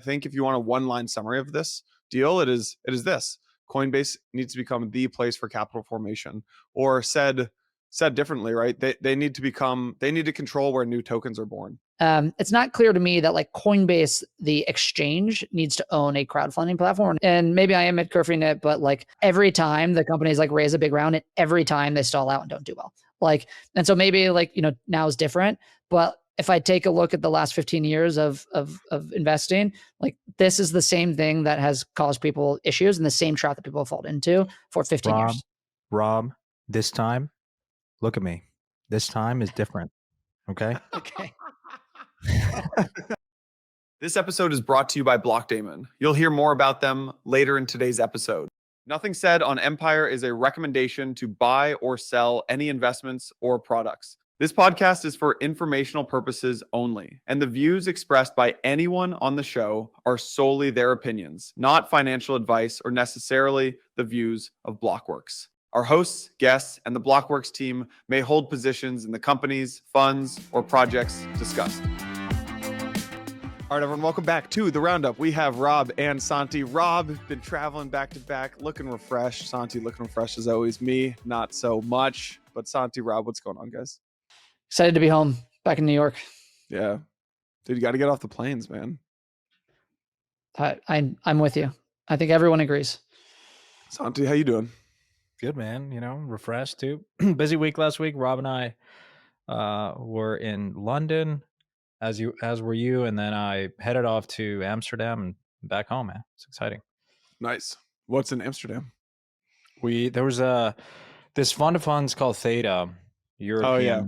I think if you want a one-line summary of this deal, it is this. Coinbase needs to become the place for capital formation, or said differently, right? They need to control where new tokens are born. It's not clear to me that like Coinbase, the exchange, needs to own a crowdfunding platform. And maybe I am mid-curving it, but like every time the companies like raise a big round, and every time they stall out and don't do well. Like, and so maybe like, now is different. But if I take a look at the last 15 years of investing, like this is the same thing that has caused people issues and the same trap that people have fallen into for 15 years. Rob, this time, look at me. This time is different. Okay. Okay. This episode is brought to you by Blockdaemon. You'll hear more about them later in today's episode. Nothing said on Empire is a recommendation to buy or sell any investments or products. This podcast is for informational purposes only, and the views expressed by anyone on the show are solely their opinions, not financial advice or necessarily the views of Blockworks. Our hosts, guests, and the Blockworks team may hold positions in the companies, funds, or projects discussed. All right, everyone, welcome back to the Roundup. We have Rob and Santi. Rob, been traveling back to back, looking refreshed. Santi looking refreshed as always. Me, not so much. But Santi, Rob, what's going on, guys? Excited to be home, back in New York. Yeah. Dude, you got to get off the planes, man. I'm with you. I think everyone agrees. Santi, how you doing? Good, man. Refreshed too. Busy week last week. Rob and I were in London, as were you, and then I headed off to Amsterdam and back home, man. It's exciting. Nice. What's in Amsterdam? There was this fund of funds called Theta, European. Oh, yeah.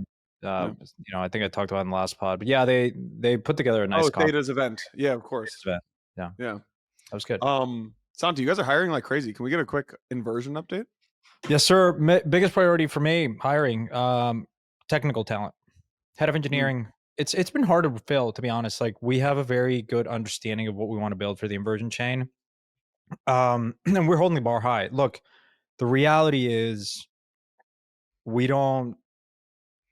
I think I talked about it in the last pod, but yeah, they put together a nice Theta's event. Yeah, of course. Event. Yeah. That was good. Santi, you guys are hiring like crazy. Can we get a quick inversion update? Yes, sir. Biggest priority for me, hiring technical talent, head of engineering. It's been hard to fill, to be honest. Like, we have a very good understanding of what we want to build for the inversion chain, and we're holding the bar high. Look, the reality is we're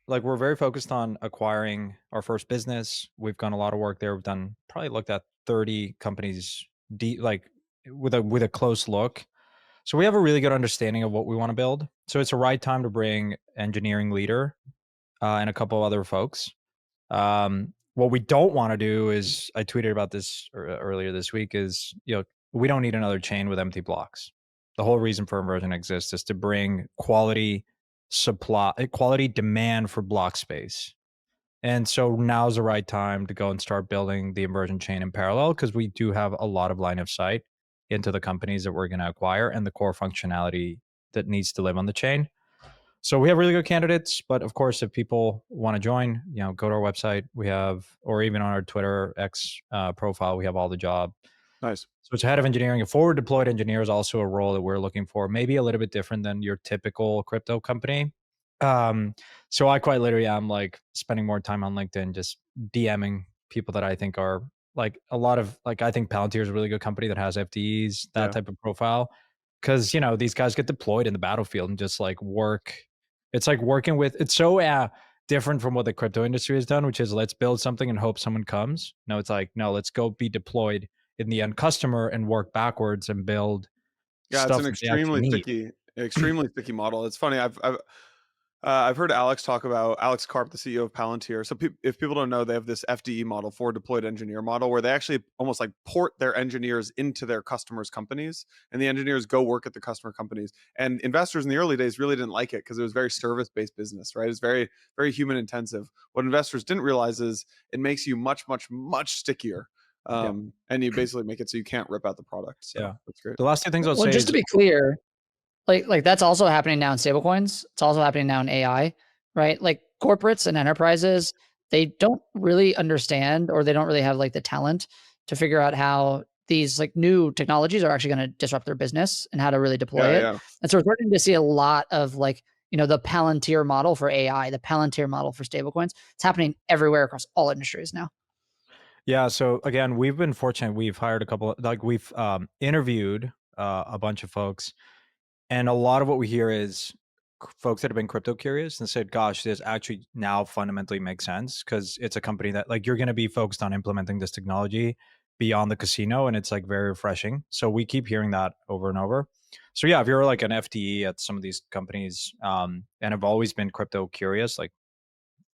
very focused on acquiring our first business. We've done a lot of work there. We've probably looked at 30 companies with a close look. So we have a really good understanding of what we want to build. So it's the right time to bring engineering leader and a couple other folks. What we don't want to do is, I tweeted about this earlier this week, is we don't need another chain with empty blocks. The whole reason for inversion exists is to bring quality demand for block space. And so now's the right time to go and start building the inversion chain in parallel, because we do have a lot of line of sight into the companies that we're going to acquire and the core functionality that needs to live on the chain. So we have really good candidates, but of course, if people want to join, go to our website. We have, or even on our Twitter X profile, we have all the job. Nice. So it's head of engineering. A forward deployed engineer is also a role that we're looking for, maybe a little bit different than your typical crypto company. So I quite literally am like spending more time on LinkedIn, just DMing people that I think are like a lot of, like, I think Palantir is a really good company that has FDEs, that type of profile. Cause these guys get deployed in the battlefield and just like work. It's like working with, it's so different from what the crypto industry has done, which is let's build something and hope someone comes. No, it's like, no, let's go be deployed in the end customer and work backwards and build. Yeah, stuff it's an extremely sticky model. It's funny. I've heard Alex Karp, the CEO of Palantir. So if people don't know, they have this FDE model, forward deployed engineer model, where they actually almost like port their engineers into their customers' companies, and the engineers go work at the customer companies. And investors in the early days really didn't like it because it was very service-based business, right? It's very, very human intensive. What investors didn't realize is it makes you much, much, much stickier. And you basically make it so you can't rip out the product. So that's great. The last two things I'll say just to be clear, like that's also happening now in stablecoins. It's also happening now in AI, right? Like corporates and enterprises, they don't really understand, or they don't really have like the talent to figure out how these like new technologies are actually going to disrupt their business and how to really deploy it. Yeah. And so we're starting to see a lot of like, the Palantir model for AI, the Palantir model for stablecoins. It's happening everywhere across all industries now. Yeah. So again, we've been fortunate. We've hired we've interviewed a bunch of folks. And a lot of what we hear is folks that have been crypto curious and said, gosh, this actually now fundamentally makes sense, because it's a company that like you're going to be focused on implementing this technology beyond the casino, and it's like very refreshing. So we keep hearing that over and over. So yeah, if you're like an FTE at some of these companies, and have always been crypto curious, like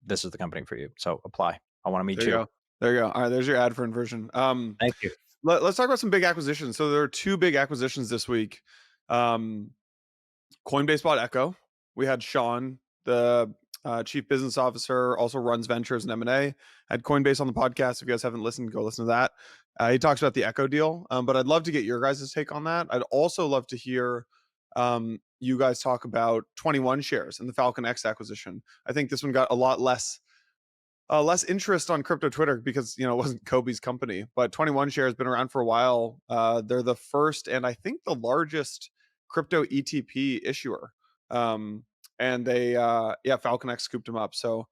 this is the company for you. So apply. I want to meet There you you. go. There you go. All right, there's your ad for Inversion. Thank you. Let's talk about some big acquisitions. So there are two big acquisitions this week. Coinbase bought Echo. We had Sean, the chief business officer, also runs ventures and M&A, had Coinbase on the podcast. If you guys haven't listened, go listen to that. He talks about the Echo deal, but I'd love to get your guys' take on that. I'd also love to hear you guys talk about 21 shares and the FalconX acquisition. I think this one got a lot less interest on crypto Twitter because it wasn't Kobe's company, but 21 shares has been around for a while. They're the first and I think the largest crypto ETP issuer. And they FalconX scooped them up. So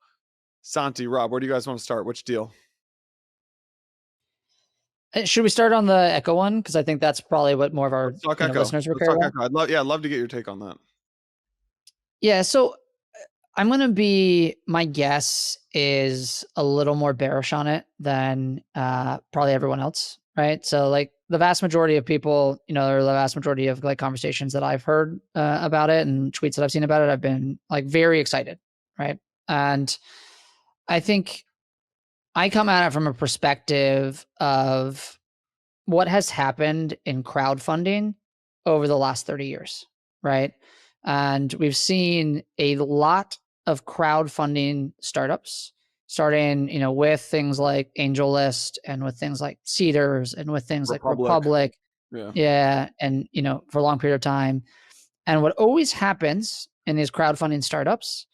Santi, Rob, where do you guys want to start? Which deal? Should we start on the Echo one? Because I think that's probably what more of our listeners would care about. I'd love to get your take on that. Yeah, so I'm going to be, my guess is a little more bearish on it than probably everyone else, right? So like the vast majority of people, or the vast majority of like conversations that I've heard about it and tweets that I've seen about it, I've been like very excited, right? And I think I come at it from a perspective of what has happened in crowdfunding over the last 30 years, right? And we've seen a lot of crowdfunding startups starting, with things like AngelList and with things like Seedrs and with things like Republic. Yeah. And, for a long period of time. And what always happens in these crowdfunding startups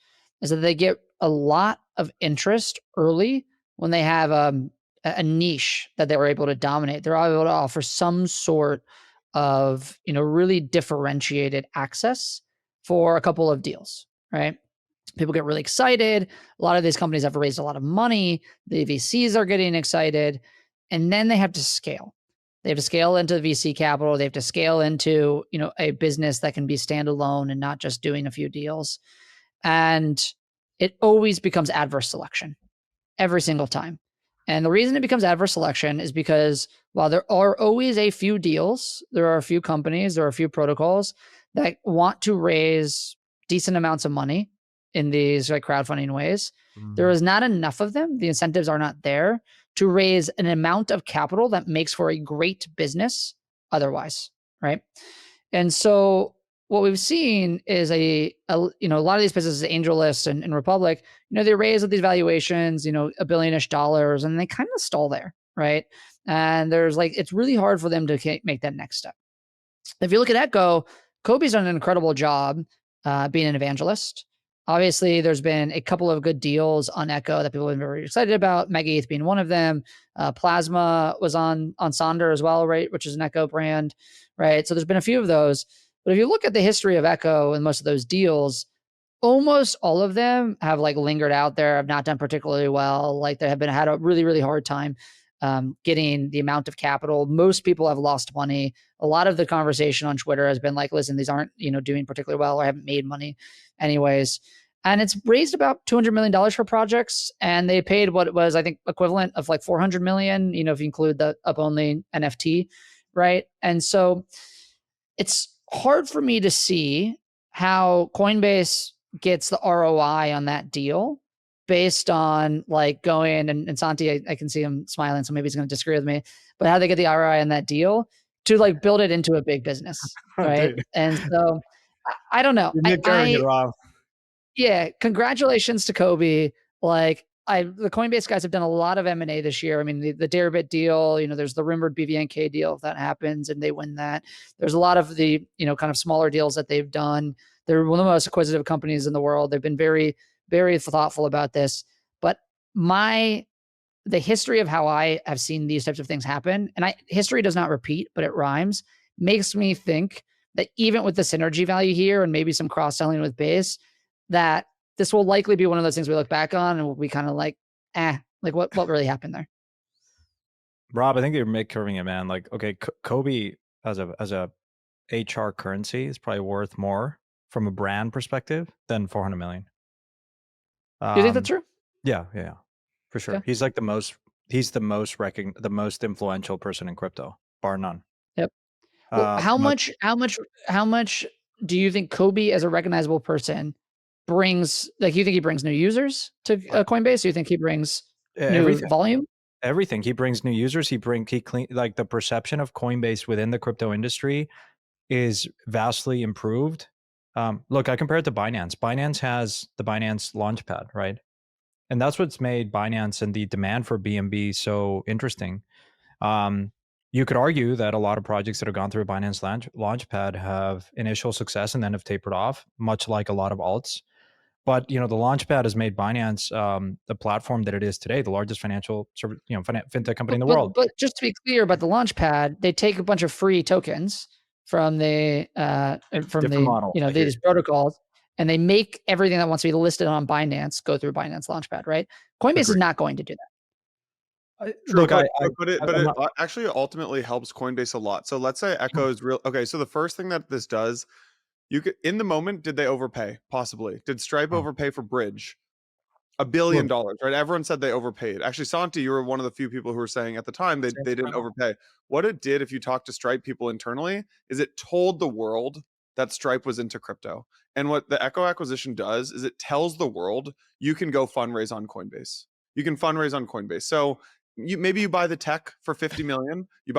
is that they get a lot of interest early when they have a niche that they were able to dominate. They're able to offer some sort of, really differentiated access for a couple of deals, right? People get really excited. A lot of these companies have raised a lot of money. The VCs are getting excited. And then they have to scale. They have to scale into VC capital. They have to scale into, a business that can be standalone and not just doing a few deals. And it always becomes adverse selection every single time. And the reason it becomes adverse selection is because while there are always a few deals, there are a few companies, there are a few protocols that want to raise decent amounts of money in these like crowdfunding ways. There is not enough of them. The incentives are not there to raise an amount of capital that makes for a great business otherwise, right? And so what we've seen is a lot of these businesses, AngelList and Republic, they raise at these valuations, $1 billion-ish, and they kind of stall there, right? And there's it's really hard for them to make that next step. If you look at Echo, Kobe's done an incredible job being an evangelist. Obviously, there's been a couple of good deals on Echo that people have been very excited about, Mega being one of them. Plasma was on Sonder as well, right? Which is an Echo brand, right? So there's been a few of those. But if you look at the history of Echo and most of those deals, almost all of them have lingered out there, have not done particularly well. They have had a really, really hard time getting the amount of capital. Most people have lost money. A lot of the conversation on Twitter has been listen, these aren't, doing particularly well or haven't made money anyways. And it's raised about $200 million for projects. And they paid what was, I think, equivalent of $400 million, if you include the up-only NFT, right? And so it's hard for me to see how Coinbase gets the ROI on that deal based on going and Santi, I can see him smiling, so maybe he's going to disagree with me, but how they get the ROI on that deal to build it into a big business, right? And so I don't know. Yeah, congratulations to Kobe. The Coinbase guys have done a lot of M&A this year. I mean, the Deribit deal, there's the rumored BVNK deal if that happens and they win that. There's a lot of the, kind of smaller deals that they've done. They're one of the most acquisitive companies in the world. They've been very, very thoughtful about this. But the history of how I have seen these types of things happen, and history does not repeat, but it rhymes, makes me think that even with the synergy value here and maybe some cross-selling with Base, that this will likely be one of those things we look back on and we'll be kind of what really happened there? Rob, I think you're mid-curving it, man. Okay, Kobe as a HR currency is probably worth more from a brand perspective than 400 million. Do you think that's true? Yeah, for sure. Yeah. He's the most He's the most influential person in crypto, bar none. Yep. Well, how But much do you think Kobe as a recognizable person brings? Like, you think he brings new users to Coinbase? Do you think he brings new everything. volume? Everything. He brings new users. He clean, like the perception of Coinbase within the crypto industry is vastly improved. Look, I compare it to Binance. Binance has the Binance Launchpad, right? And that's what's made Binance and the demand for BNB so interesting. You could argue that a lot of projects that have gone through Binance Launchpad have initial success and then have tapered off, much like a lot of alts. But the Launchpad has made Binance the platform that it is today, the largest financial service, fintech company in the world. But just to be clear about the Launchpad, they take a bunch of free tokens from these protocols, and they make everything that wants to be listed on Binance go through Binance Launchpad, right? Coinbase is not going to do that. True, but it actually ultimately helps Coinbase a lot. So let's say Echo is real. Okay, so the first thing that this does, you could, in the moment, did they overpay? Possibly. Did Stripe overpay for Bridge? $1 billion, right? Everyone said they overpaid. Actually, Santi, you were one of the few people who were saying at the time they didn't overpay. What it did, if you talk to Stripe people internally, is it told the world that Stripe was into crypto. And what the Echo acquisition does is it tells the world you can go fundraise on Coinbase. You can fundraise on Coinbase. So maybe you buy the tech for 50 million, you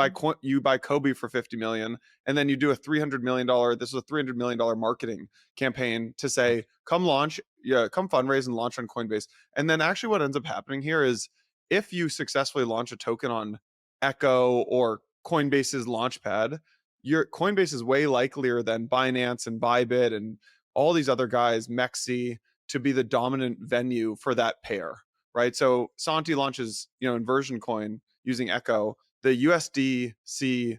buy Kobe for 50 million, and then you do a $300 million, this is a $300 million marketing campaign to say, come fundraise and launch on Coinbase. And then actually what ends up happening here is if you successfully launch a token on Echo or Coinbase's Launchpad, your Coinbase is way likelier than Binance and Bybit and all these other guys, Mexi, to be the dominant venue for that pair. Right. So Santi launches, inversion coin using Echo. The USDC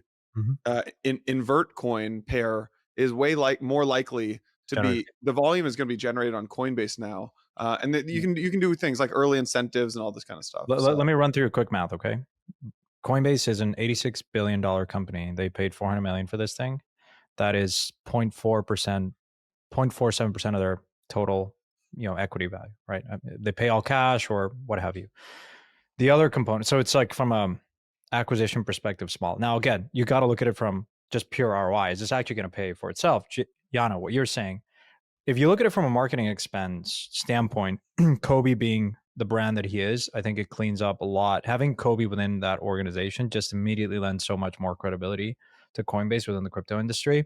invert coin pair is more likely to be, the volume is going to be generated on Coinbase now. And you can do things like early incentives and all this kind of stuff. Let me run through a quick math. Okay. Coinbase is an $86 billion company. They paid $400 million for this thing. That is 0.4%, 0.47% of their total equity value, right? They pay all cash or what have you. The other component, so it's like from a acquisition perspective, small. Now, again, you got to look at it from just pure ROI. Is this actually going to pay for itself? Yana, what you're saying, if you look at it from a marketing expense standpoint, Kobe being the brand that he is, I think it cleans up a lot. Having Kobe within that organization just immediately lends so much more credibility to Coinbase within the crypto industry.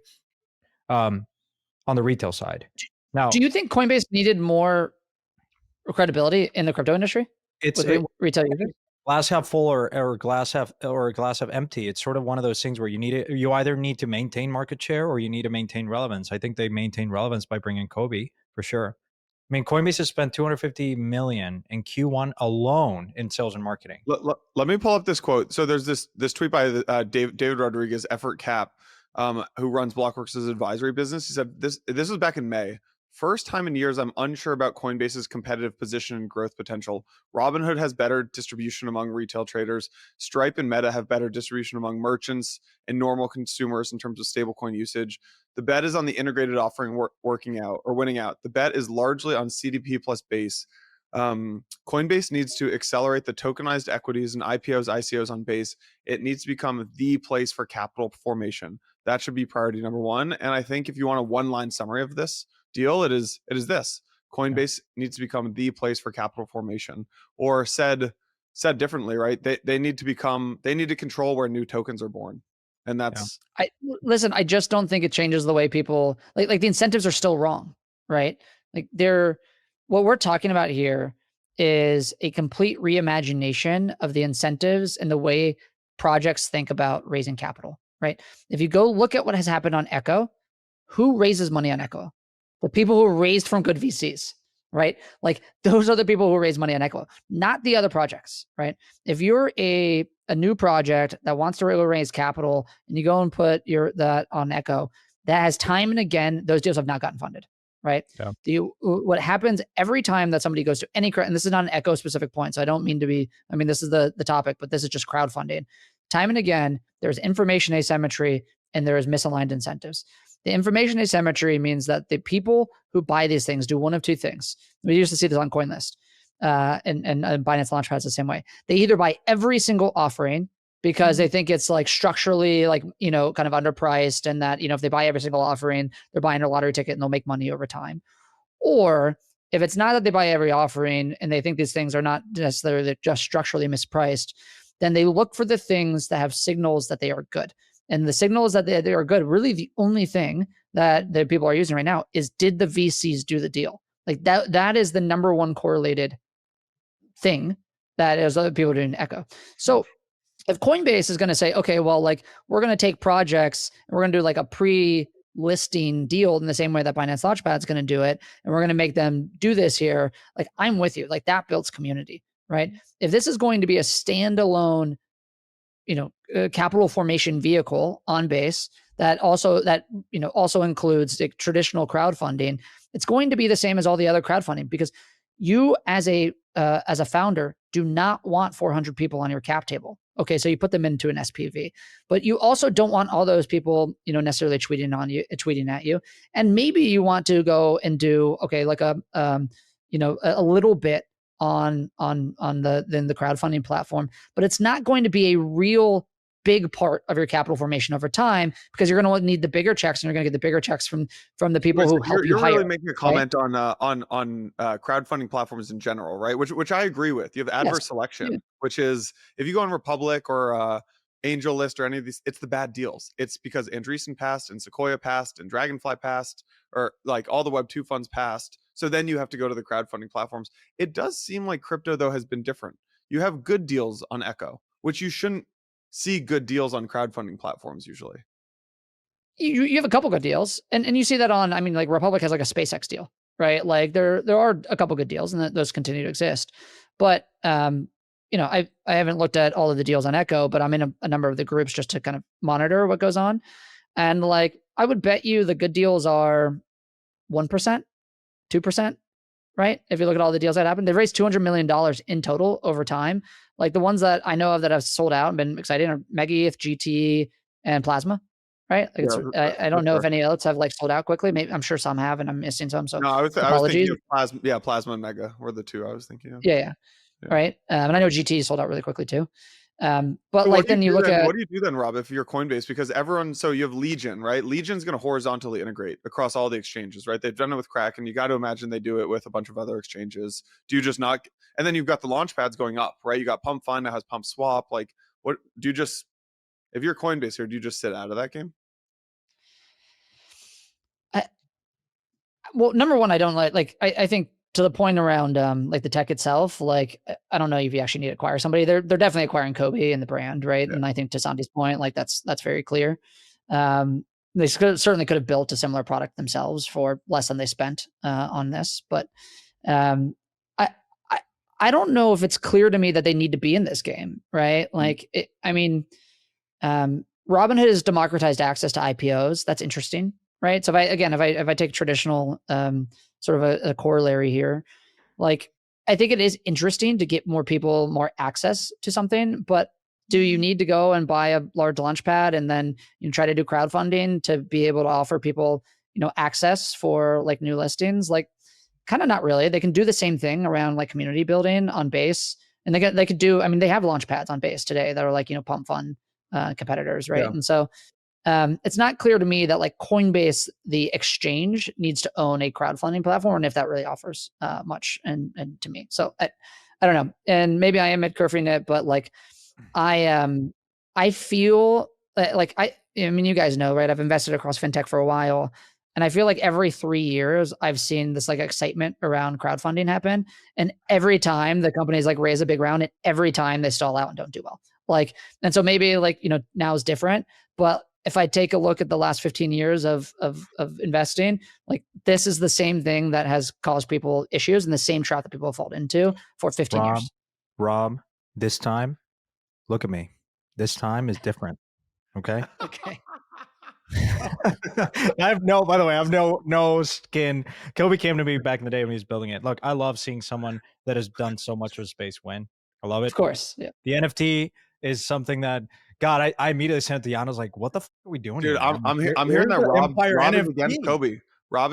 On the retail side. Now, do you think Coinbase needed more credibility in the crypto industry? It's retail users? Glass half full or glass half empty. It's sort of one of those things where you either need to maintain market share or you need to maintain relevance. I think they maintain relevance by bringing Kobe for sure. I mean, Coinbase has spent $250 million in Q1 alone in sales and marketing. Let me pull up this quote. So there's this tweet by David Rodriguez, Effort Cap, who runs Blockworks' advisory business. He said this was back in May. First time in years, I'm unsure about Coinbase's competitive position and growth potential. Robinhood has better distribution among retail traders. Stripe and Meta have better distribution among merchants and normal consumers in terms of stablecoin usage. The bet is on the integrated offering winning out. The bet is largely on CDP plus Base. Coinbase needs to accelerate the tokenized equities and IPOs, ICOs on Base. It needs to become the place for capital formation. That should be priority number one. And I think if you want a one-line summary of this deal, it is this. Coinbase needs to become the place for capital formation. Or said differently, right? They need to control where new tokens are born. And that's I just don't think it changes the way people like the incentives are still wrong, right? Like what we're talking about here is a complete reimagination of the incentives and the way projects think about raising capital, right? If you go look at what has happened on Echo, who raises money on Echo? The people who raised from good VCs, right? Like those are the people who raise money on Echo, not the other projects, right? If you're a new project that wants to really raise capital and you go and put that on Echo, that has time and again, those deals have not gotten funded, right? Yeah. What happens every time that somebody goes to any, and this is not an Echo specific point, so I don't mean to be, this is the topic, but this is just crowdfunding. Time and again, there's information asymmetry and there is misaligned incentives. The information asymmetry means that the people who buy these things do one of two things. We used to see this on CoinList. and Binance Launchpad is the same way. They either buy every single offering because they think it's like structurally like, you know, kind of underpriced, and that, you know, if they buy every single offering, they're buying a lottery ticket and they'll make money over time. Or if it's not that they buy every offering and they think these things are not necessarily just structurally mispriced, then they look for the things that have signals that they are good. And the signals that they are good, really the only thing that people are using right now is, did the VCs do the deal? Like that is the number one correlated thing that is other people doing Echo. So if Coinbase is going to say, okay, well, like we're going to take projects and we're going to do like a pre-listing deal in the same way that Binance Launchpad is going to do it, and we're going to make them do this here, like I'm with you. Like that builds community, right? If this is going to be a standalone, you know, capital formation vehicle on Base that also includes the traditional crowdfunding, it's going to be the same as all the other crowdfunding, because you as a founder do not want 400 people on your cap table. Okay, so you put them into an SPV, but you also don't want all those people, you know, necessarily tweeting at you. And maybe you want to go and do, okay, like a little bit on the crowdfunding platform, but it's not going to be a real big part of your capital formation over time, because you're going to need the bigger checks, and you're going to get the bigger checks from the people who help you hire. You're really making a comment, right? on crowdfunding platforms in general, right? Which I agree with. You have adverse selection, which is if you go on Republic or Angel List or any of these, it's the bad deals. It's because Andreessen passed and Sequoia passed and Dragonfly passed, or like all the Web2 funds passed. So then you have to go to the crowdfunding platforms. It does seem like crypto though has been different. You have good deals on Echo, which you shouldn't see good deals on crowdfunding platforms usually. You have a couple good deals, and you see that on, I mean, like Republic has like a SpaceX deal, right? Like there are a couple good deals, and those continue to exist. But you know, I haven't looked at all of the deals on Echo, but I'm in a number of the groups just to kind of monitor what goes on. And like I would bet you the good deals are 1%, 2%, right? If you look at all the deals that happened, they've raised $200 million in total over time. Like the ones that I know of that have sold out and been exciting are Mega ETH, GT, and Plasma, right? Like I don't know if any else have like sold out quickly. Maybe I'm sure some have, and I'm missing some. So no, I was thinking of Plasma. Yeah, Plasma and Mega were the two I was thinking of. Yeah. Right. And I know GT sold out really quickly too. But so like then you look at, what do you do then, Rob, if you're Coinbase? Because so you have Legion, right? Legion's going to horizontally integrate across all the exchanges, right? They've done it with Kraken. You got to imagine they do it with a bunch of other exchanges. Do you just not? And then you've got the launch pads going up, right? You got Pump Fund that has Pump Swap. Like, what do you just? If you're Coinbase here, do you just sit out of that game? Well, number one, I don't like. I think to the point around like the tech itself, like I don't know if you actually need to acquire somebody. They're definitely acquiring Kobe and the brand, right? Yeah. And I think to Sandy's point, like that's very clear. They certainly could have built a similar product themselves for less than they spent on this, but I don't know if it's clear to me that they need to be in this game, right? Like, Robinhood has democratized access to IPOs. That's interesting, right? So if I take traditional sort of a corollary here, like I think it is interesting to get more people more access to something, but do you need to go and buy a large launchpad and then try to do crowdfunding to be able to offer people, access for like new listings? Like kind of not really. They can do the same thing around like community building on Base, and they could do, they have launchpads on Base today that are like, Pump Fund competitors, right? Yeah. And so it's not clear to me that like Coinbase, the exchange, needs to own a crowdfunding platform, and if that really offers much and to me. So I don't know. And maybe I am mid-curving it, but like I feel like you guys know, right? I've invested across fintech for a while, and I feel like every 3 years I've seen this like excitement around crowdfunding happen, and every time the companies like raise a big round, and every time they stall out and don't do well. Like, and so maybe like now is different, but if I take a look at the last 15 years of investing, like this is the same thing that has caused people issues and the same trap that people have fallen into for 15 years. Rob, this time, look at me. This time is different. Okay. Okay. By the way, I have no skin. Kobe came to me back in the day when he was building it. Look, I love seeing someone that has done so much for the space win. I love it. Of course. Yeah. The NFT is something that, God, I immediately sent it to Jan. I was like, what the fuck are we doing? Dude, here? I'm hearing that Rob is against Kobe. Rob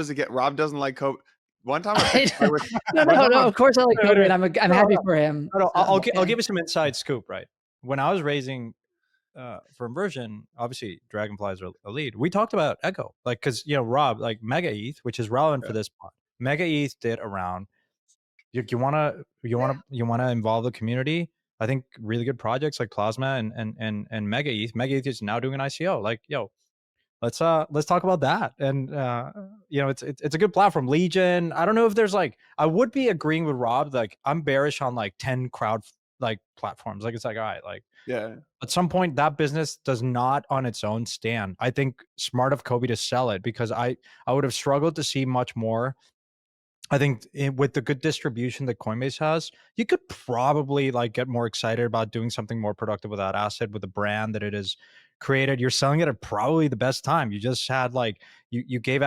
doesn't like Kobe. one time I no. Of course, I like Kobe, and I'm happy for him. I'll give you some inside scoop. Right, when I was raising for inversion, obviously dragonflies are a lead. We talked about Echo, like, because Rob, like Mega ETH, which is relevant for this pod. Mega ETH did around. You want to involve the community. I think really good projects like Plasma and Mega ETH. Mega ETH is now doing an ICO. Like, let's talk about that. And it's a good platform. Legion. I don't know if there's like, I would be agreeing with Rob. Like, I'm bearish on like 10 crowd like platforms. Like, it's like, all right, like, yeah. At some point, that business does not on its own stand. I think smart of Kobe to sell it, because I would have struggled to see much more. I think with the good distribution that Coinbase has, you could probably like get more excited about doing something more productive with that asset, with the brand that it is created. You're selling it at probably the best time. You just had like you gave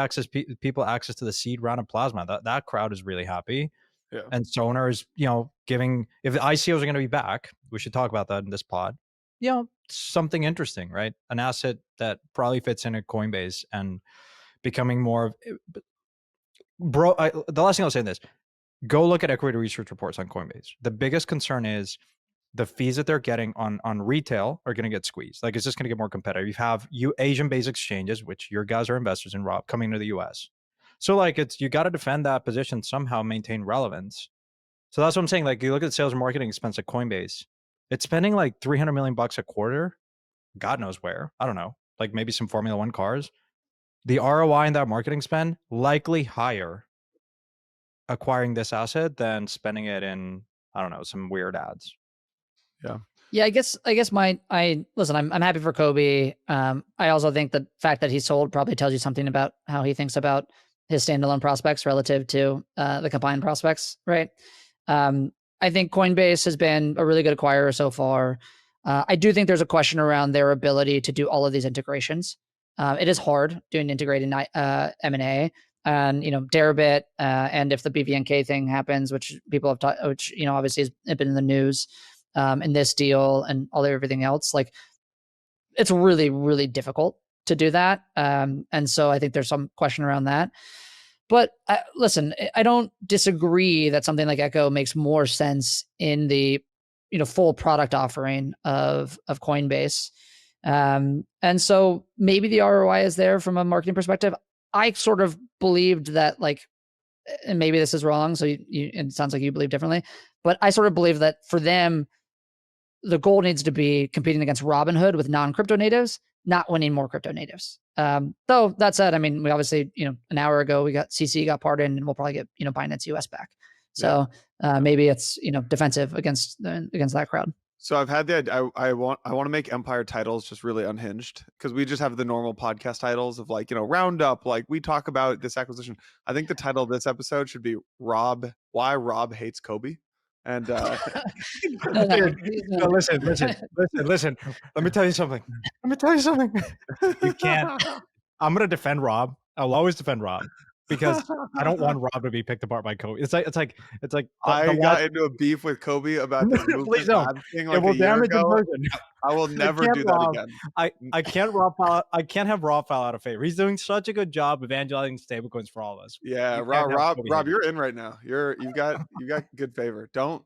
people access to the seed round of Plasma. That crowd is really happy. Yeah. And Sonar is giving, if the ICOs are going to be back, we should talk about that in this pod. Something interesting, right? An asset that probably fits in a Coinbase and becoming more of. Bro, the last thing I'll say in this, go look at equity research reports on Coinbase. The biggest concern is the fees that they're getting on retail are going to get squeezed. Like, it's just going to get more competitive. You have Asian-based exchanges, which your guys are investors in, Rob, coming to the US. So like, you got to defend that position somehow, maintain relevance. So that's what I'm saying. Like, you look at sales and marketing expense at Coinbase, it's spending like $300 million a quarter. God knows where. I don't know. Like maybe some Formula One cars. The ROI in that marketing spend likely higher acquiring this asset than spending it in, I don't know, some weird ads. Yeah, I guess listen, I'm happy for Kobe. I also think the fact that he sold probably tells you something about how he thinks about his standalone prospects relative to the combined prospects, right? I think Coinbase has been a really good acquirer so far. I do think there's a question around their ability to do all of these integrations. It is hard doing integrated M&A, and Deribit, and if the BVNK thing happens, which people have talked, which obviously has been in the news, in this deal and everything else, like, it's really, really difficult to do that. And so I think there's some question around that. But listen, I don't disagree that something like Echo makes more sense in the full product offering of Coinbase. And so maybe the ROI is there from a marketing perspective. I sort of believed that, like, and maybe this is wrong, so it sounds like you believe differently, but I sort of believe that for them, the goal needs to be competing against Robinhood with non-crypto natives, not winning more crypto natives. Though that said, I mean, we obviously, an hour ago, we got CC got pardoned, and we'll probably get, Binance US back. So maybe it's, defensive against that crowd. So I've had I want to make Empire titles just really unhinged, because we just have the normal podcast titles of like, Roundup, like we talk about this acquisition. I think the title of this episode should be Why Rob Hates Kobe. And listen. Let me tell you something. You can't. I'm gonna defend Rob. I'll always defend Rob, because I don't want Rob to be picked apart by Kobe. It's like I got into a beef with Kobe about the movement lab thing like a year ago. I will never do that again. I can't have Rob fall out of favor. He's doing such a good job evangelizing stablecoins for all of us. Yeah, Rob, you're in right now. You've got good favor. Don't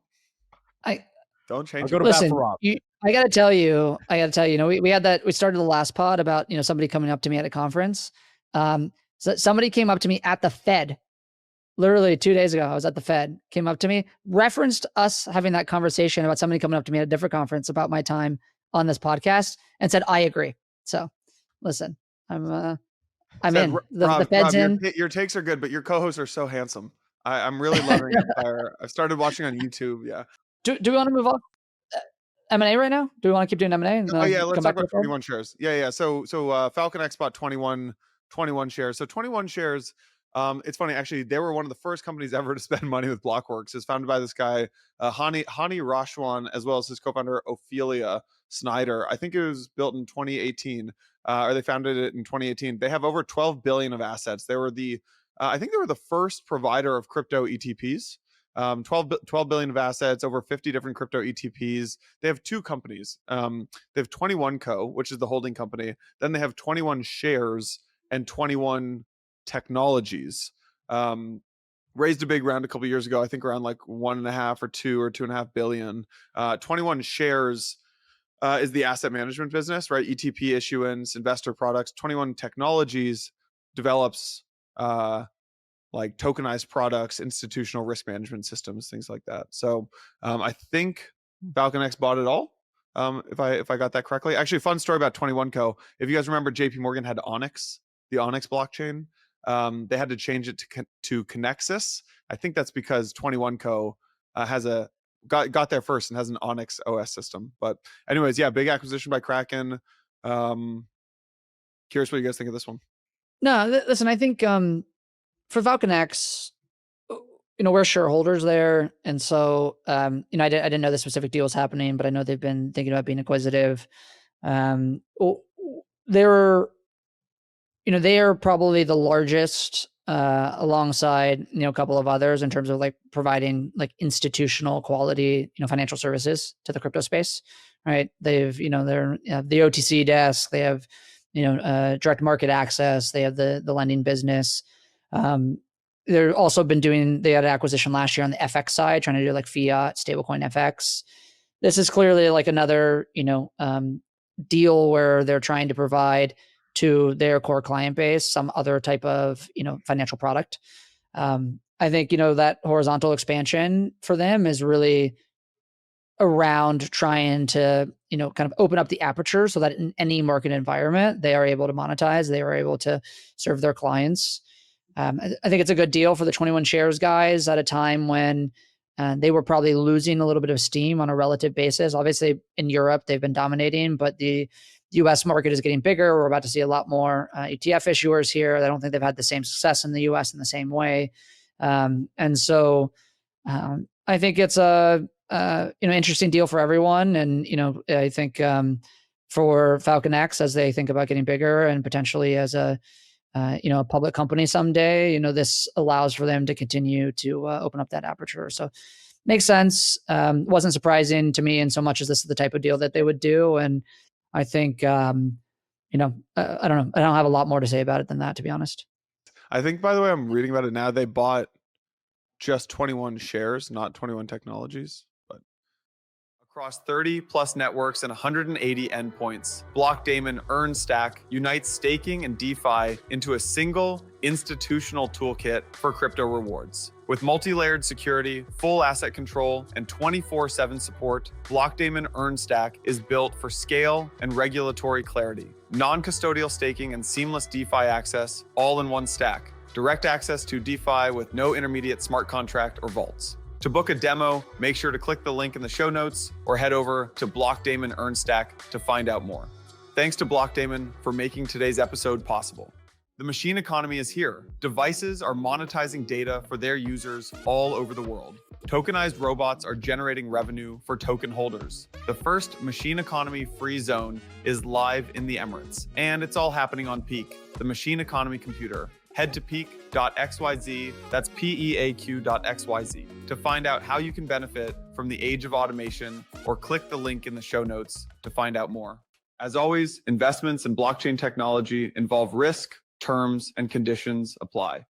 change. Go to bat for Rob. I gotta tell you, we had that. We started the last pod about somebody coming up to me at a conference. So somebody came up to me at the Fed, literally 2 days ago. I was at the Fed. Came up to me, referenced us having that conversation about somebody coming up to me at a different conference about my time on this podcast, and said, "I agree." So, listen, I'm in. The Fed's in. Your takes are good, but your co-hosts are so handsome. I'm really loving Empire. I've started watching on YouTube. Yeah. Do we want to move on M&A right now? Do we want to keep doing M&A? Oh yeah, let's talk about 21 shares. Yeah. So FalconX bought 21 shares. So 21 shares. It's funny, actually, they were one of the first companies ever to spend money with Blockworks. It's founded by this guy, Hani Rashwan, as well as his co-founder, Ophelia Snyder. I think it was built in 2018, or they founded it in 2018. They have over 12 billion of assets. They were I think they were the first provider of crypto ETPs. 12 billion of assets, over 50 different crypto ETPs. They have two companies. They have 21 Co, which is the holding company. Then they have 21 Shares and 21 Technologies. raised a big round a couple years ago. I think around like 1.5 or 2.5 billion. 21 Shares is the asset management business, right? ETP issuance, investor products. 21 Technologies develops like tokenized products, institutional risk management systems, things like that. So I think FalconX bought it all. If I got that correctly. Actually, fun story about 21 Co. If you guys remember, JP Morgan had Onyx, the Onyx blockchain. They had to change it to Connexus. I think that's because 21 Co. has a got there first and has an Onyx OS system. But anyways, yeah, big acquisition by Kraken. Curious what you guys think of this one. No, listen, I think for FalconX, we're shareholders there, and so I didn't know the specific deal was happening, but I know they've been thinking about being acquisitive. They are probably the largest alongside a couple of others in terms of like providing like institutional quality financial services to the crypto space, right? They've they're the OTC desk, they have direct market access, they have the lending business. They're also they had an acquisition last year on the FX side, trying to do like fiat stablecoin FX. This is clearly like another deal where they're trying to provide to their core client base some other type of financial product. I think that horizontal expansion for them is really around trying to kind of open up the aperture so that in any market environment they are able to monetize, they are able to serve their clients. I think it's a good deal for the 21 Shares guys at a time when they were probably losing a little bit of steam on a relative basis. Obviously in Europe they've been dominating, but the US market is getting bigger. We're about to see a lot more ETF issuers here. I don't think they've had the same success in the US in the same way. And so I think it's a interesting deal for everyone. And, I think for FalconX, as they think about getting bigger and potentially as a public company someday, this allows for them to continue to open up that aperture. So makes sense. Wasn't surprising to me in so much as this is the type of deal that they would do. And I think, I don't know. I don't have a lot more to say about it than that, to be honest. I think, by the way, I'm reading about it now. They bought just 21 Shares, not 21 Technologies, but across 30 plus networks and 180 endpoints, Blockdaemon EarnStack unites staking and DeFi into a single institutional toolkit for crypto rewards. With multi-layered security, full asset control, and 24/7 support, Blockdaemon EarnStack is built for scale and regulatory clarity. Non-custodial staking and seamless DeFi access, all in one stack. Direct access to DeFi with no intermediate smart contract or vaults. To book a demo, make sure to click the link in the show notes or head over to Blockdaemon EarnStack to find out more. Thanks to Blockdaemon for making today's episode possible. The machine economy is here. Devices are monetizing data for their users all over the world. Tokenized robots are generating revenue for token holders. The first machine economy free zone is live in the Emirates, and it's all happening on Peaq, the machine economy computer. Head to peaq.xyz, that's peaq.xyz, to find out how you can benefit from the age of automation, or click the link in the show notes to find out more. As always, investments in blockchain technology involve risk, terms, and conditions apply.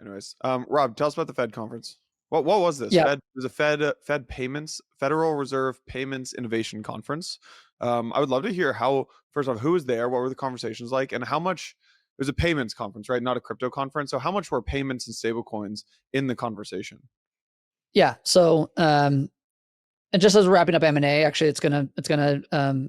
Anyways, Rob, tell us about the Fed conference. What was this? Yeah. It was a Fed payments, Federal Reserve Payments Innovation Conference. I would love to hear first off, who was there? What were the conversations like? And how much, it was a payments conference, right? Not a crypto conference. So how much were payments and stablecoins in the conversation? Yeah. So, and just as we're wrapping up M&A, actually, it's gonna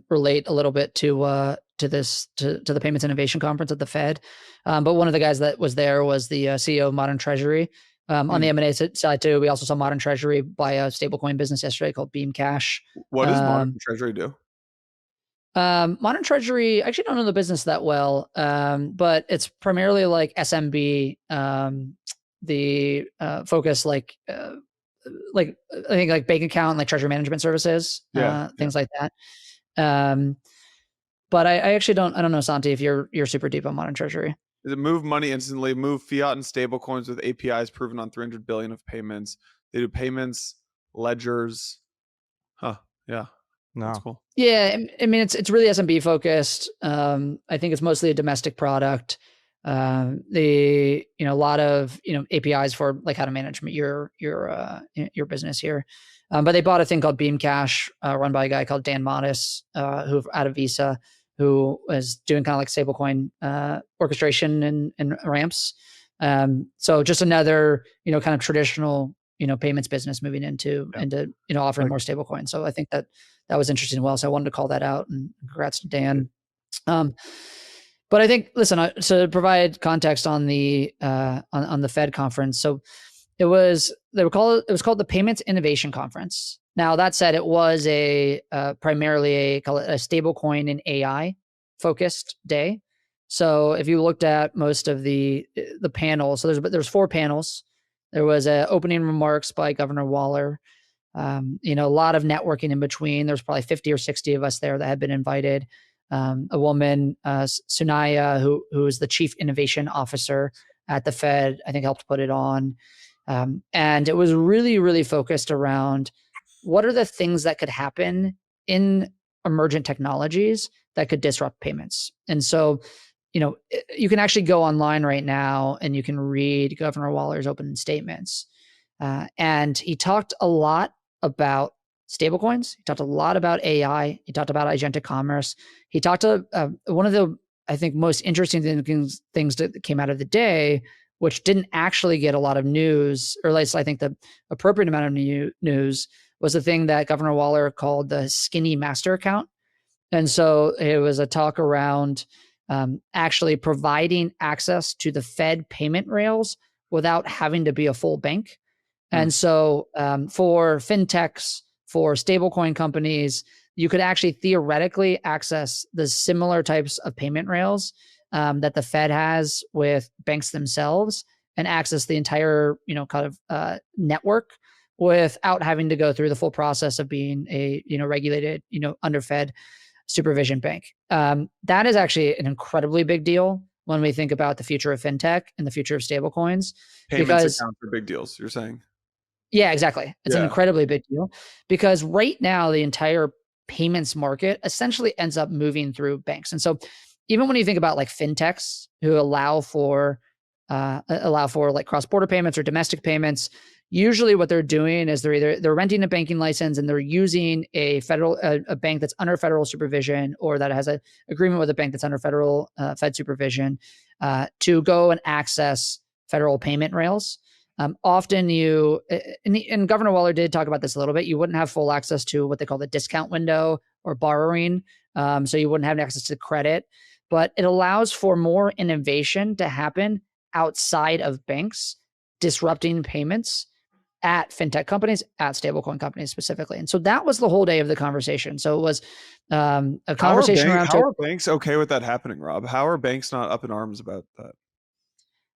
relate a little bit to the Payments Innovation Conference at the Fed. But one of the guys that was there was the CEO of Modern Treasury. On the M&A side too, we also saw Modern Treasury buy a stablecoin business yesterday called Beam Cash. What does Modern Treasury do? Modern Treasury, I actually don't know the business that well, but it's primarily like SMB, the focus like I think like bank account, like treasury management services, things like that. But I actually I don't know, Santi, if you're super deep on Modern Treasury. Does it move money instantly, move fiat and stable coins with APIs proven on 300 billion of payments? They do payments, ledgers. Huh. Yeah. No. That's cool. Yeah. I mean, it's really SMB focused. I think it's mostly a domestic product. a lot of APIs for like how to manage your business here. But they bought a thing called Beam Cash, run by a guy called Dan Modis, who out of Visa, who is doing kind of like stablecoin orchestration and ramps. So just another kind of traditional payments business moving into offering more stablecoins. So I think that was interesting as well. So I wanted to call that out, and congrats to Dan. But I think, listen, to provide context on the Fed conference, so it was called the Payments Innovation Conference. Now that said, it was primarily a stablecoin and AI focused day. So if you looked at most of the panels, so there's 4 panels. There was opening remarks by Governor Waller. A lot of networking in between. There's probably 50 or 60 of us there that had been invited. A woman, Sunaya, who is the Chief Innovation Officer at the Fed, I think helped put it on. And it was really, really focused around what are the things that could happen in emergent technologies that could disrupt payments. And so, you can actually go online right now and you can read Governor Waller's opening statements. And he talked a lot about stablecoins. He talked a lot about AI. He talked about agentic commerce. He talked to one of the, I think, most interesting things that came out of the day, which didn't actually get a lot of news, or at least I think the appropriate amount of news, was the thing that Governor Waller called the skinny master account. And so it was a talk around actually providing access to the Fed payment rails without having to be a full bank. And so for fintechs, for stablecoin companies, you could actually theoretically access the similar types of payment rails that the Fed has with banks themselves, and access the entire network without having to go through the full process of being a regulated under Fed supervision bank. That is actually an incredibly big deal when we think about the future of fintech and the future of stablecoins. Payments account for big deals, you're saying? Yeah, exactly. It's an incredibly big deal, because right now the entire payments market essentially ends up moving through banks. And so even when you think about like fintechs who allow for like cross-border payments or domestic payments, usually what they're doing is they're renting a banking license and they're using a bank that's under federal supervision, or that has an agreement with a bank that's under federal Fed supervision to go and access federal payment rails. Often and Governor Waller did talk about this a little bit, you wouldn't have full access to what they call the discount window or borrowing. So you wouldn't have access to credit, but it allows for more innovation to happen outside of banks, disrupting payments at fintech companies, at stablecoin companies specifically. And so that was the whole day of the conversation. So it was a conversation around. How are banks okay with that happening, Rob? How are banks not up in arms about that?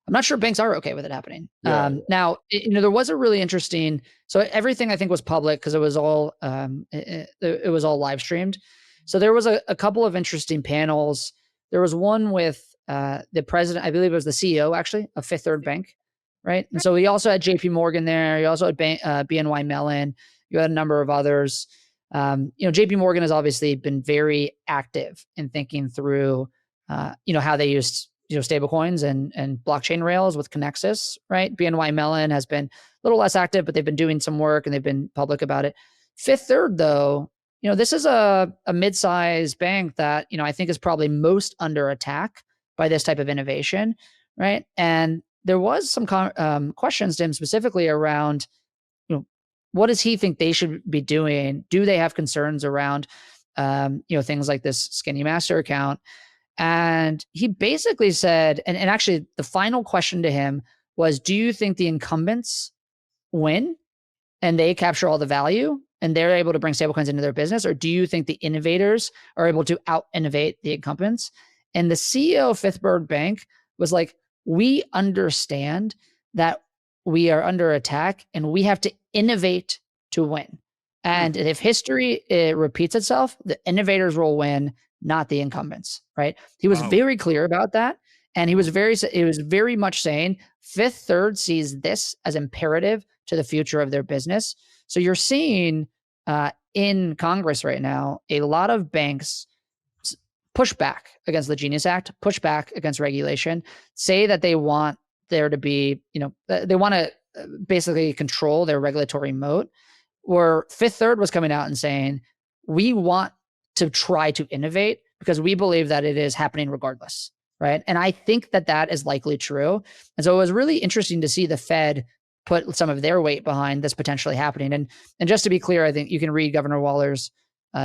I'm not sure banks are okay with it happening. Now, there was a really interesting. So everything I think was public because it was all it was all live streamed. So there was a couple of interesting panels. There was one with the president, I believe it was the CEO actually, of Fifth Third Bank, right? And so he also had JP Morgan there. He also had BNY Mellon. You had a number of others. JP Morgan has obviously been very active in thinking through, how they used stable coins and blockchain rails with Connexus, right? BNY Mellon has been a little less active, but they've been doing some work and they've been public about it. Fifth Third, though, this is a mid-sized bank that, I think is probably most under attack by this type of innovation, right? And there was some questions to him specifically around, what does he think they should be doing? Do they have concerns around, things like this skinny master account? And he basically said, and actually the final question to him was, do you think the incumbents win and they capture all the value and they're able to bring stablecoins into their business? Or do you think the innovators are able to out-innovate the incumbents? And the CEO of Fifth Third Bank was like, we understand that we are under attack and we have to innovate to win. And if history repeats itself, the innovators will win, not the incumbents, right? He was very clear about that. And he was very much saying Fifth Third sees this as imperative to the future of their business. So you're seeing in Congress right now, a lot of banks push back against the Genius Act, push back against regulation, say that they want there to be, they want to basically control their regulatory moat, where Fifth Third was coming out and saying, we want to try to innovate because we believe that it is happening regardless, right? And I think that that is likely true. And so it was really interesting to see the Fed put some of their weight behind this potentially happening. And just to be clear, I think you can read Governor Waller's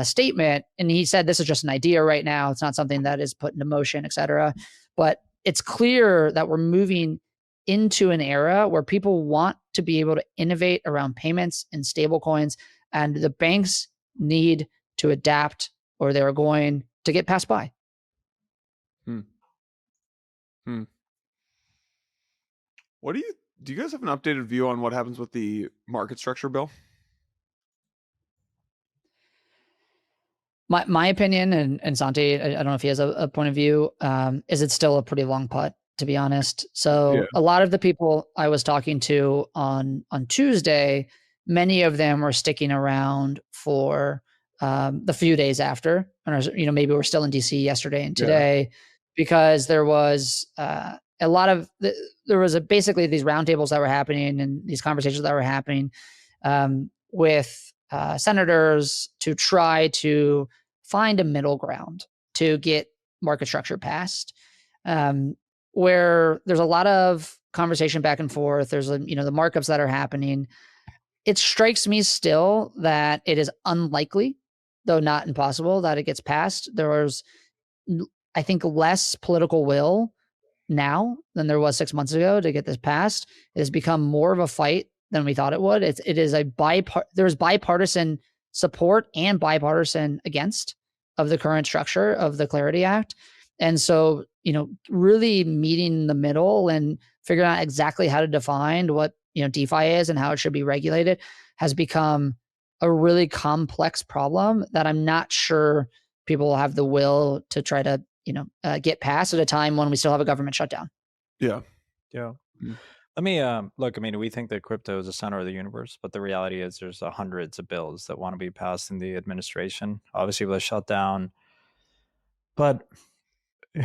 statement, and he said this is just an idea right now. It's not something that is put into motion, et cetera. But it's clear that we're moving into an era where people want to be able to innovate around payments and stable coins, and the banks need to adapt or they're going to get passed by. What do you guys have an updated view on what happens with the market structure bill? My opinion, and Santi, I don't know if he has a point of view, is it's still a pretty long putt, to be honest. So a lot of the people I was talking to on Tuesday, many of them were sticking around for the few days after, and maybe we're still in DC yesterday and today, because there was a lot of there was basically these roundtables that were happening and these conversations that were happening with senators to try to find a middle ground to get market structure passed, where there's a lot of conversation back and forth. There's the markups that are happening. It strikes me still that it is unlikely, though not impossible, that it gets passed. There was, I think, less political will now than there was 6 months ago to get this passed. It has become more of a fight than we thought it would. It is there's bipartisan support and bipartisan against of the current structure of the Clarity Act. And so, really meeting in the middle and figuring out exactly how to define what, DeFi is and how it should be regulated has become a really complex problem that I'm not sure people will have the will to try to, get past at a time when we still have a government shutdown. Yeah. Let me look. I mean, we think that crypto is the center of the universe, but the reality is there's hundreds of bills that want to be passed in the administration, obviously with a shutdown. But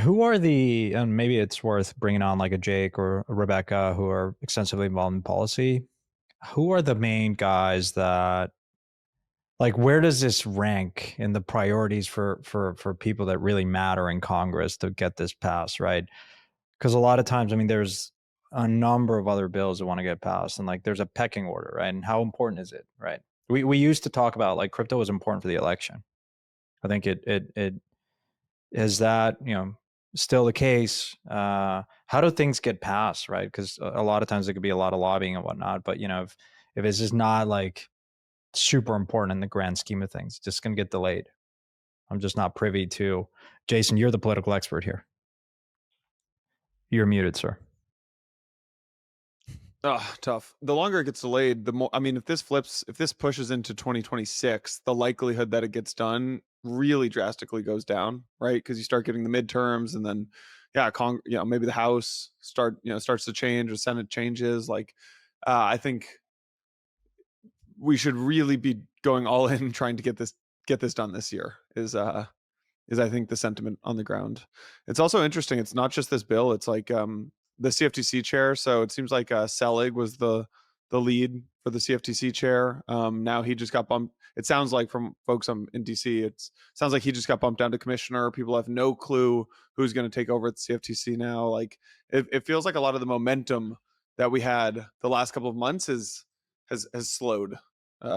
who are and maybe it's worth bringing on like a Jake or a Rebecca who are extensively involved in policy. Who are the main guys that, like, where does this rank in the priorities for people that really matter in Congress to get this passed, right? Because a lot of times, I mean, there's a number of other bills that want to get passed, and like there's a pecking order, right? And how important is it, right? We used to talk about like crypto was important for the election. I think it is that, still the case. How do things get passed, right? Because a lot of times there could be a lot of lobbying and whatnot, but if it's just not like super important in the grand scheme of things, it's just going to get delayed. I'm just not privy to. Jason, you're the political expert here. You're muted, sir. Tough. The longer it gets delayed, the more, I mean, if this pushes into 2026, the likelihood that it gets done really drastically goes down, right? Because you start getting the midterms, and then, maybe the House starts to change, or Senate changes. Like, I think we should really be going all in trying to get this done this year. Is I think the sentiment on the ground. It's also interesting. It's not just this bill. It's like the CFTC chair. So it seems like Selig was the lead for the CFTC chair. Now he just got bumped. It sounds like from folks in DC, it sounds like he just got bumped down to commissioner. People have no clue who's going to take over at the CFTC now. Like it feels like a lot of the momentum that we had the last couple of months has slowed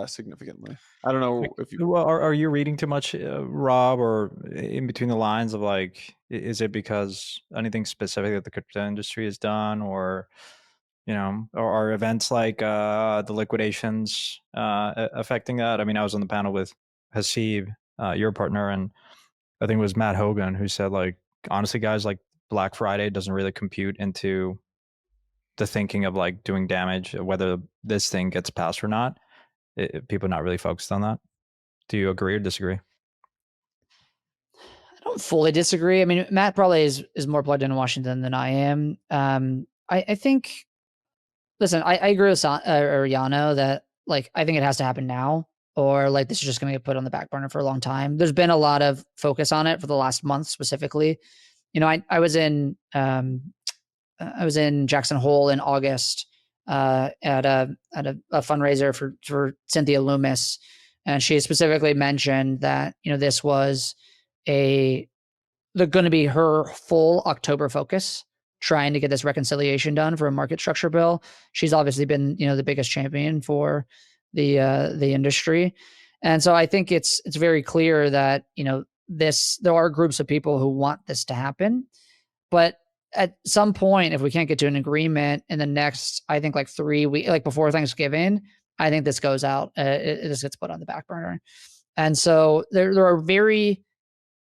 significantly. I don't know if you. Well, are you reading too much, Rob, or in between the lines of like, is it because anything specific that the crypto industry has done, or or are events like the liquidations affecting that? I mean, I was on the panel with Hasib, your partner, and I think it was Matt Hogan who said, like, honestly, guys, like Black Friday doesn't really compute into the thinking of like doing damage, whether this thing gets passed or not. People are not really focused on that. Do you agree or disagree? I don't fully disagree. I mean, Matt probably is more plugged into Washington than I am. I think, listen, I agree with Yano that, like, I think it has to happen now. or like this is just going to get put on the back burner for a long time. There's been a lot of focus on it for the last month specifically. I was in Jackson Hole in August at a fundraiser for Cynthia Loomis, and she specifically mentioned that this was going to be her full October focus, trying to get this reconciliation done for a market structure bill. She's obviously been the biggest champion for the industry, and so I think it's very clear that there are groups of people who want this to happen, but at some point, if we can't get to an agreement in the next, I think like 3 weeks, like before Thanksgiving, I think this goes out. It just gets put on the back burner. And so there are very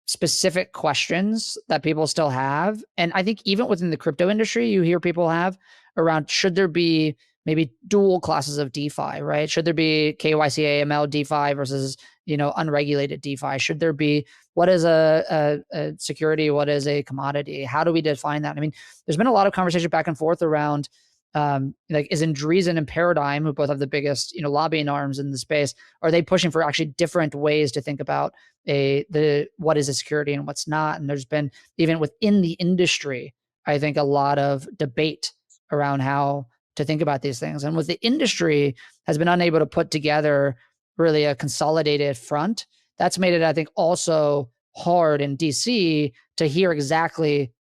specific questions that people still have. And I think even within the crypto industry, you hear people have around, should there be maybe dual classes of DeFi, right? Should there be KYC AML DeFi versus, unregulated DeFi? Should there be, what is a security? What is a commodity? How do we define that? I mean, there's been a lot of conversation back and forth around, is Andreessen and Paradigm, who both have the biggest, lobbying arms in the space, are they pushing for actually different ways to think about what is a security and what's not? And there's been, even within the industry, I think a lot of debate around how to think about these things. And with the industry has been unable to put together really a consolidated front, that's made it, I think, also hard in DC to hear exactly,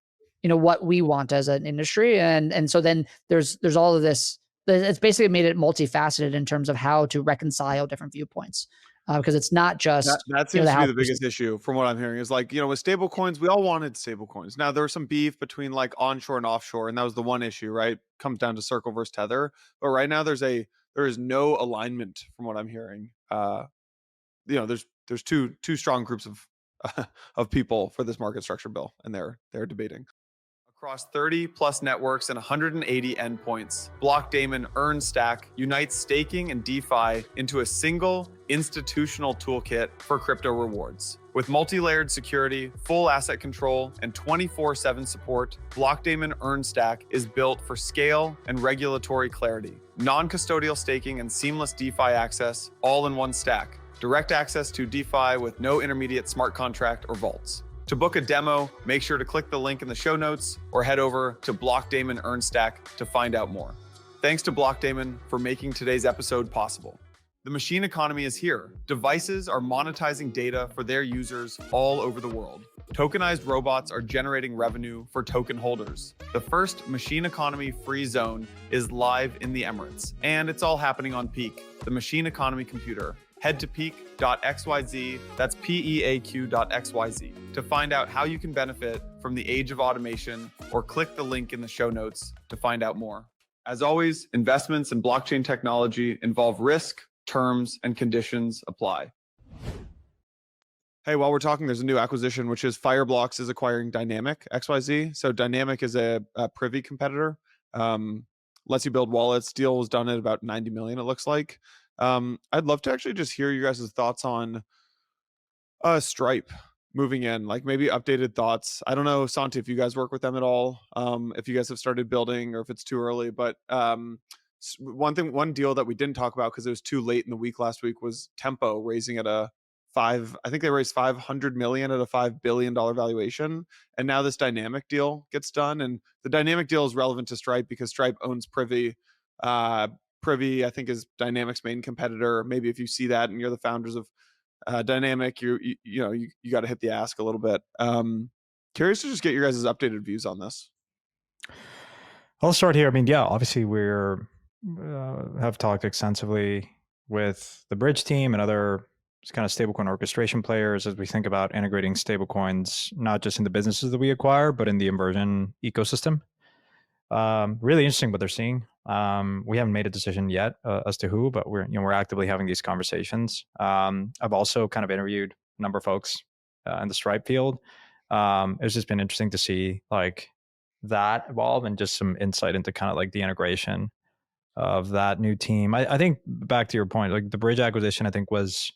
what we want as an industry. And so then there's all of this, it's basically made it multifaceted in terms of how to reconcile different viewpoints. Because it's not just that seems to be the biggest issue from what I'm hearing is like, with stable coins, we all wanted stable coins. Now there was some beef between like onshore and offshore, and that was the one issue, right? Comes down to Circle versus Tether. But right now there is no alignment from what I'm hearing. There's two strong groups of people for this market structure bill, and they're debating. Across 30 plus networks and 180 endpoints, Blockdaemon EarnStack unites staking and DeFi into a single institutional toolkit for crypto rewards. With multi-layered security, full asset control, and 24/7 support, Blockdaemon EarnStack is built for scale and regulatory clarity. Non-custodial staking and seamless DeFi access, all in one stack. Direct access to DeFi with no intermediate smart contract or vaults. To book a demo, make sure to click the link in the show notes or head over to Blockdaemon EarnStack to find out more. Thanks to Blockdaemon for making today's episode possible. The machine economy is here. Devices are monetizing data for their users all over the world. Tokenized robots are generating revenue for token holders. The first machine economy free zone is live in the Emirates, and it's all happening on Peaq, the machine economy computer. Head to peaq.xyz, that's peaq.xyz, to find out how you can benefit from the age of automation, or click the link in the show notes to find out more. As always, investments in blockchain technology involve risk, terms, and conditions apply. Hey, while we're talking, there's a new acquisition, which is Fireblocks is acquiring Dynamic XYZ. So Dynamic is a Privy competitor. Lets you build wallets. Deal was done at about 90 million, it looks like. I'd love to actually just hear you guys' thoughts on Stripe moving in, like maybe updated thoughts. I don't know, Santi, if you guys work with them at all, if you guys have started building or if it's too early, but one deal that we didn't talk about because it was too late in the week last week was Tempo raising at I think they raised 500 million at a $5 billion valuation. And now this Dynamic deal gets done. And the Dynamic deal is relevant to Stripe because Stripe owns Privy. Privy, I think, is Dynamic's main competitor. Maybe if you see that and you're the founders of Dynamic, you got to hit the ask a little bit. Curious to just get your guys' updated views on this. I'll start here. I mean, yeah, obviously we're have talked extensively with the Bridge team and other kind of stablecoin orchestration players as we think about integrating stablecoins, not just in the businesses that we acquire, but in the inversion ecosystem. Really interesting what they're seeing. We haven't made a decision yet as to who, but we're actively having these conversations. I've also kind of interviewed a number of folks in the Stripe field. It's just been interesting to see like that evolve and just some insight into kind of like the integration of that new team. I think back to your point, like the Bridge acquisition, I think was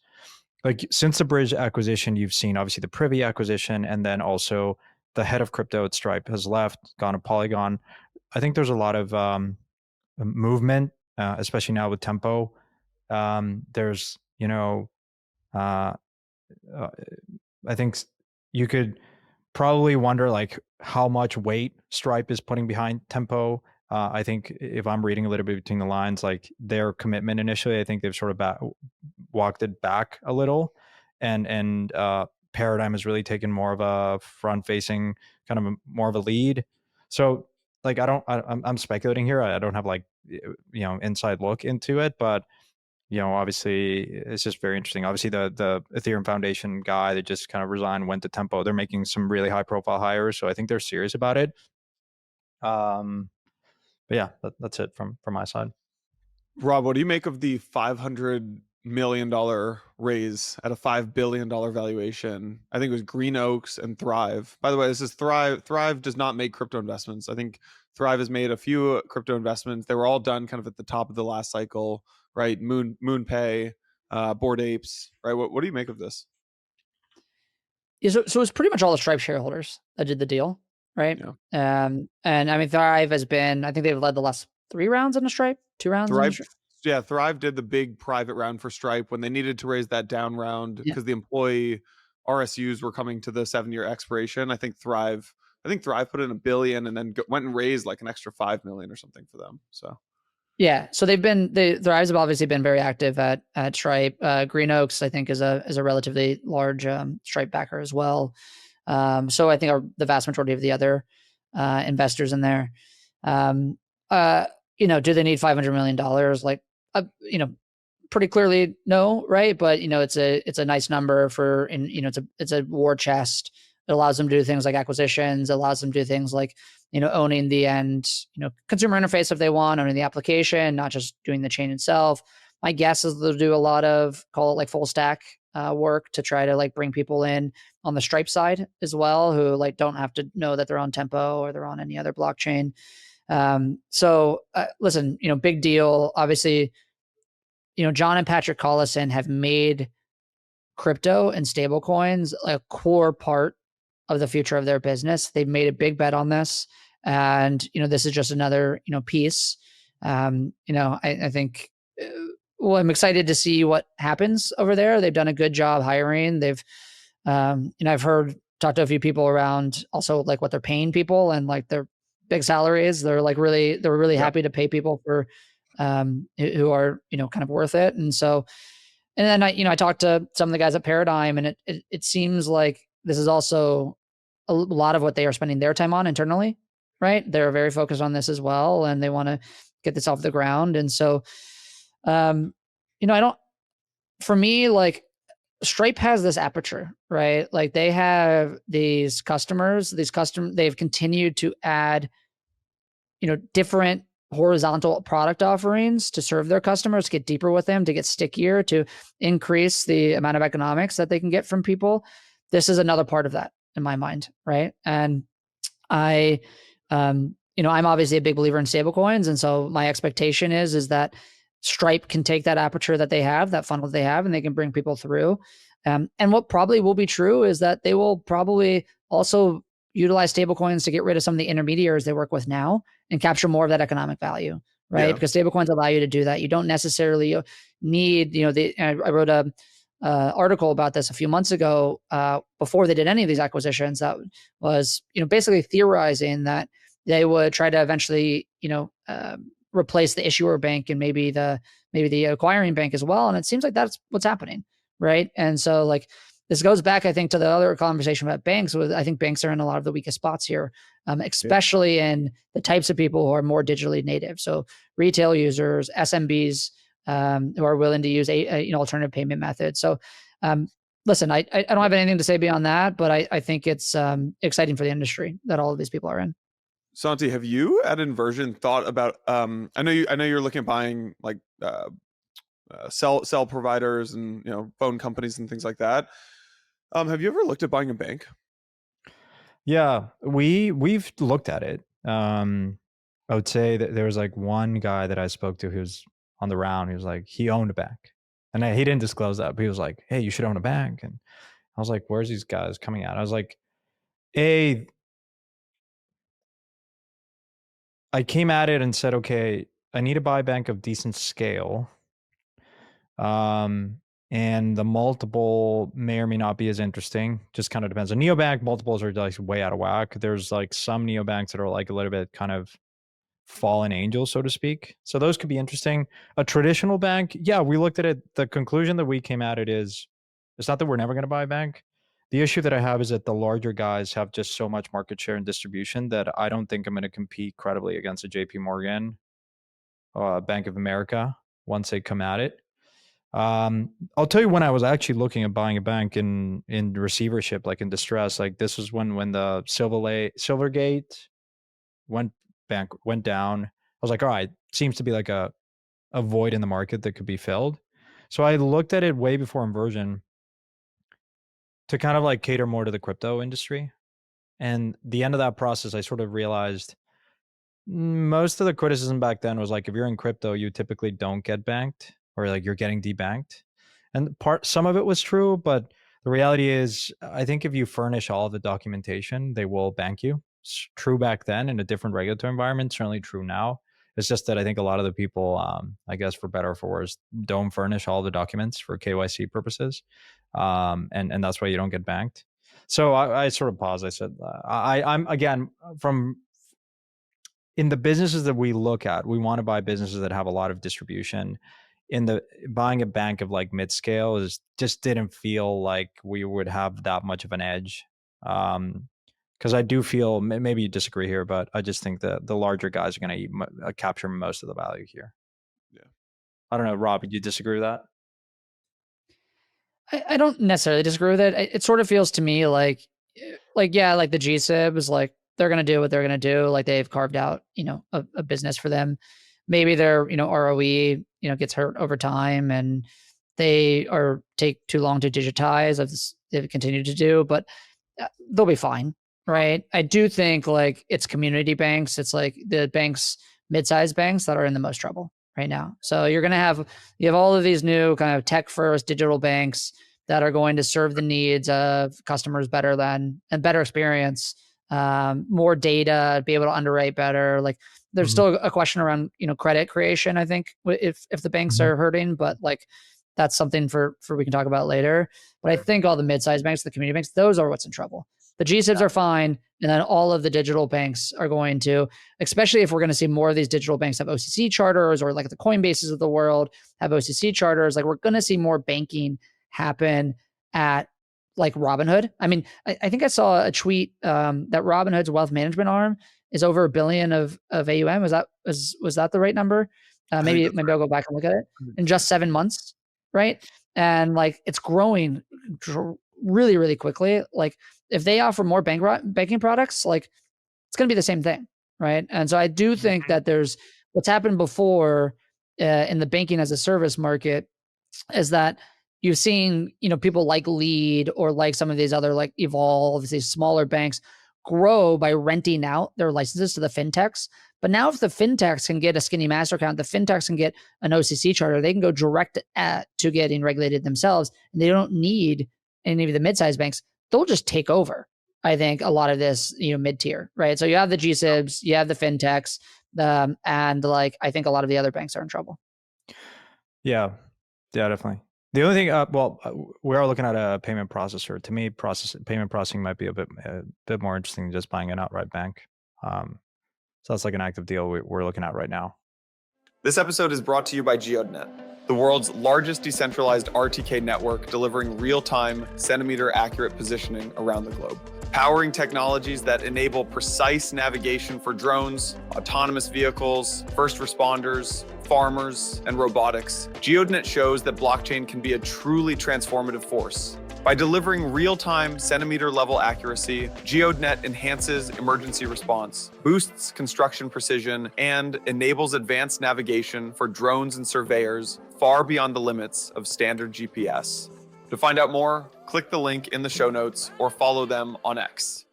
like, since the Bridge acquisition, you've seen obviously the Privy acquisition, and then also the head of crypto at Stripe has left, gone to Polygon. I think there's a lot of movement, especially now with Tempo. There's you know, uh, I think you could probably wonder like how much weight Stripe is putting behind Tempo. I think if I'm reading a little bit between the lines, like their commitment initially, I think they've sort of walked it back a little, and Paradigm has really taken more of a front-facing kind of more of a lead. So like I'm speculating here. I don't have like inside look into it, but obviously it's just very interesting. Obviously, the Ethereum Foundation guy that just kind of resigned went to Tempo. They're making some really high profile hires, so I think they're serious about it. But yeah, that's it from my side. Rob, what do you make of the $500 million raise at a $5 billion valuation? I think it was Green Oaks and Thrive. By the way, this is Thrive. Thrive does not make crypto investments. I think Thrive has made a few crypto investments. They were all done kind of at the top of the last cycle, right? MoonPay, Bored Apes, right? What do you make of this? Yeah, so it's pretty much all the Stripe shareholders that did the deal, right? Yeah. And I mean, Thrive has been, I think they've led the last 3 rounds in the Stripe, 2 rounds in the Stripe. Yeah, Thrive did the big private round for Stripe when they needed to raise that down round because the employee RSUs were coming to the 7-year expiration. I think Thrive put in $1 billion and then went and raised like an extra 5 million or something for them. So yeah, so Thrive's have obviously been very active at Stripe. Green Oaks, I think, is a relatively large Stripe backer as well. So I think the vast majority of the other investors in there. Do they need $500 million? Like, pretty clearly no, right? But it's a nice number for, and it's a war chest. It allows them to do things like acquisitions. It allows them to do things like owning the end consumer interface if they want, owning the application, not just doing the chain itself. My guess is they'll do a lot of, call it like full stack work to try to like bring people in on the Stripe side as well, who like don't have to know that they're on Tempo or they're on any other blockchain. So listen, big deal. Obviously, John and Patrick Collison have made crypto and stablecoins a core part of the future of their business. They've made a big bet on this, and this is just another piece. I think. Well, I'm excited to see what happens over there. They've done a good job hiring. They've, I've talked to a few people around also like what they're paying people and like their big salaries. They're really happy to pay people for who are kind of worth it. And so, and then I talked to some of the guys at Paradigm, and it seems like this is also a lot of what they are spending their time on internally, right? They're very focused on this as well, and they want to get this off the ground. And so, for me, like Stripe has this aperture, right? Like they have these customers, they've continued to add, different horizontal product offerings to serve their customers, get deeper with them, to get stickier, to increase the amount of economics that they can get from people. This is another part of that in my mind, right? And I'm obviously a big believer in stablecoins, and so my expectation is that Stripe can take that aperture that they have, that funnel that they have, and they can bring people through. And what probably will be true is that they will probably also utilize stablecoins to get rid of some of the intermediaries they work with now and capture more of that economic value, right? Yeah. Because stablecoins allow you to do that. You don't necessarily need, I wrote a article about this a few months ago before they did any of these acquisitions. That was, basically theorizing that they would try to eventually, replace the issuer bank and maybe the acquiring bank as well. And it seems like that's what's happening, right? And so like this goes back, I think, to the other conversation about banks. I think banks are in a lot of the weakest spots here, especially in the types of people who are more digitally native. So retail users, SMBs, who are willing to use alternative payment methods. So listen, I don't have anything to say beyond that, but I think it's exciting for the industry that all of these people are in. Santi, have you at Inversion thought about? I know you're looking at buying like cell providers and phone companies and things like that. Have you ever looked at buying a bank? Yeah, we've looked at it. I would say that there was like one guy that I spoke to who was on the round. He was like, he owned a bank, and he didn't disclose that, but he was like, hey, you should own a bank. And I was like, where's these guys coming at? I was like, I came at it and said, okay, I need to buy a bank of decent scale. and the multiple may or may not be as interesting. Just kind of depends. On neobank, multiples are like way out of whack. There's like some neobanks that are like a little bit kind of fallen angels, so to speak. So those could be interesting. A traditional bank, yeah, we looked at it. The conclusion that we came at it is, it's not that we're never going to buy a bank. The issue that I have is that the larger guys have just so much market share and distribution that I don't think I'm going to compete credibly against a JP Morgan, Bank of America once they come at it. I'll tell you, when I was actually looking at buying a bank in receivership, like in distress, like this was when the Silvergate went down. I was like, all right, seems to be like a void in the market that could be filled. So I looked at it way before inversion to kind of like cater more to the crypto industry. And the end of that process, I sort of realized most of the criticism back then was like, if you're in crypto, you typically don't get banked, or like you're getting debanked. And some of it was true, but the reality is, I think if you furnish all of the documentation, they will bank you. It's true back then in a different regulatory environment, certainly true now. It's just that I think a lot of the people, I guess for better or for worse, don't furnish all the documents for KYC purposes. And that's why you don't get banked. So I sort of paused. I said, I'm again, from in the businesses that we look at, we want to buy businesses that have a lot of distribution. In the buying a bank of like mid scale is just didn't feel like we would have that much of an edge. Because I do feel, maybe you disagree here, but I just think that the larger guys are going to capture most of the value here. Yeah. I don't know, Rob, do you disagree with that? I don't necessarily disagree with it. It sort of feels to me like yeah, like the GSIBs, like they're gonna do what they're gonna do. Like they've carved out, a business for them. Maybe their, ROE, gets hurt over time, and they take too long to digitize, as they've continued to do. But they'll be fine, right? I do think like it's community banks. It's like the banks, mid-sized banks, that are in the most trouble right now. So you have all of these new kind of tech first digital banks that are going to serve the needs of customers better and better experience, more data, be able to underwrite better. Like there's still a question around, credit creation, I think, if the banks are hurting, but like that's something for we can talk about later. But I think all the mid-sized banks, the community banks, those are what's in trouble. The GSIBs are fine. And then all of the digital banks are going to, especially if we're going to see more of these digital banks have OCC charters, or like the Coinbases of the world have OCC charters, like we're going to see more banking happen at like Robinhood. I mean, I think I saw a tweet that Robinhood's wealth management arm is over $1 billion of AUM. Was that the right number? Maybe I'll go back and look at it in just 7 months, right? And like it's growing really, really quickly. Like if they offer more banking products, like it's going to be the same thing, right? And so I do think that there's what's happened before in the banking as a service market is that you've seen, people like Lead or like some of these other like Evolve, these smaller banks grow by renting out their licenses to the fintechs. But now if the fintechs can get a skinny master account, the fintechs can get an OCC charter, they can go direct to getting regulated themselves, and they don't need any of the mid-sized banks. They'll just take over, I think, a lot of this, mid-tier, right? So you have the GSIBs, you have the fintechs, and like I think a lot of the other banks are in trouble. Yeah, definitely. The only thing, we are looking at a payment processor. To me, payment processing might be a bit more interesting than just buying an outright bank. So that's like an active deal we're looking at right now. This episode is brought to you by Geodnet, the world's largest decentralized RTK network, delivering real-time, centimeter-accurate positioning around the globe. Powering technologies that enable precise navigation for drones, autonomous vehicles, first responders, farmers, and robotics, Geodnet shows that blockchain can be a truly transformative force. By delivering real-time, centimeter-level accuracy, Geodnet enhances emergency response, boosts construction precision, and enables advanced navigation for drones and surveyors far beyond the limits of standard GPS. To find out more, click the link in the show notes or follow them on X.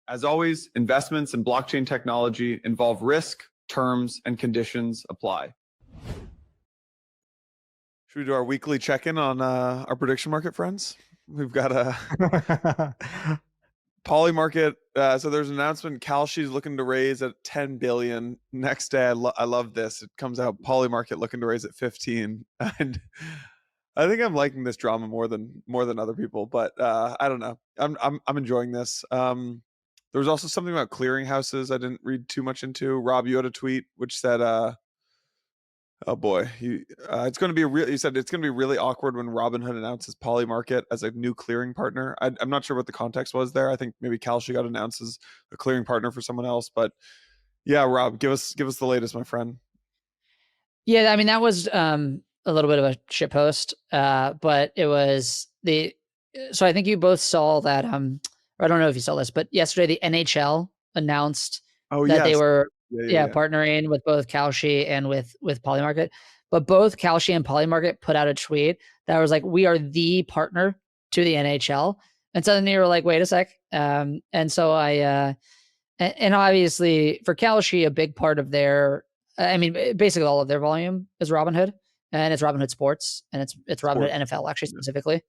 As always, investments in blockchain technology involve risk, terms, and conditions apply. Should we do our weekly check-in on our prediction market, friends? We've got a Polymarket. So there's an announcement. Kalshi's looking to raise at 10 billion. Next day, I love this. It comes out Polymarket looking to raise at 15. And I think I'm liking this drama more than other people, but I don't know. I'm enjoying this. There was also something about clearinghouses I didn't read too much into. Rob, you had a tweet which said, "Oh boy, it's going to be you said it's going to be really awkward when Robinhood announces Polymarket as a new clearing partner." I'm not sure what the context was there. I think maybe Kalshi got announced as a clearing partner for someone else, but yeah, Rob, give us the latest, my friend. Yeah, I mean that was a little bit of a shit post, but it was the. So I think you both saw that. I don't know if you saw this, but yesterday the NHL announced Oh that they yes, were yeah. partnering with both Kalshi and with Polymarket. But both Kalshi and Polymarket put out a tweet that was like, "We are the partner to the NHL," and suddenly you were like, "Wait a sec." And so and obviously for Kalshi, a big part of their, I mean, basically all of their volume is Robinhood, and it's Robinhood Sports, and it's Robinhood Sports. NFL actually Yeah. specifically.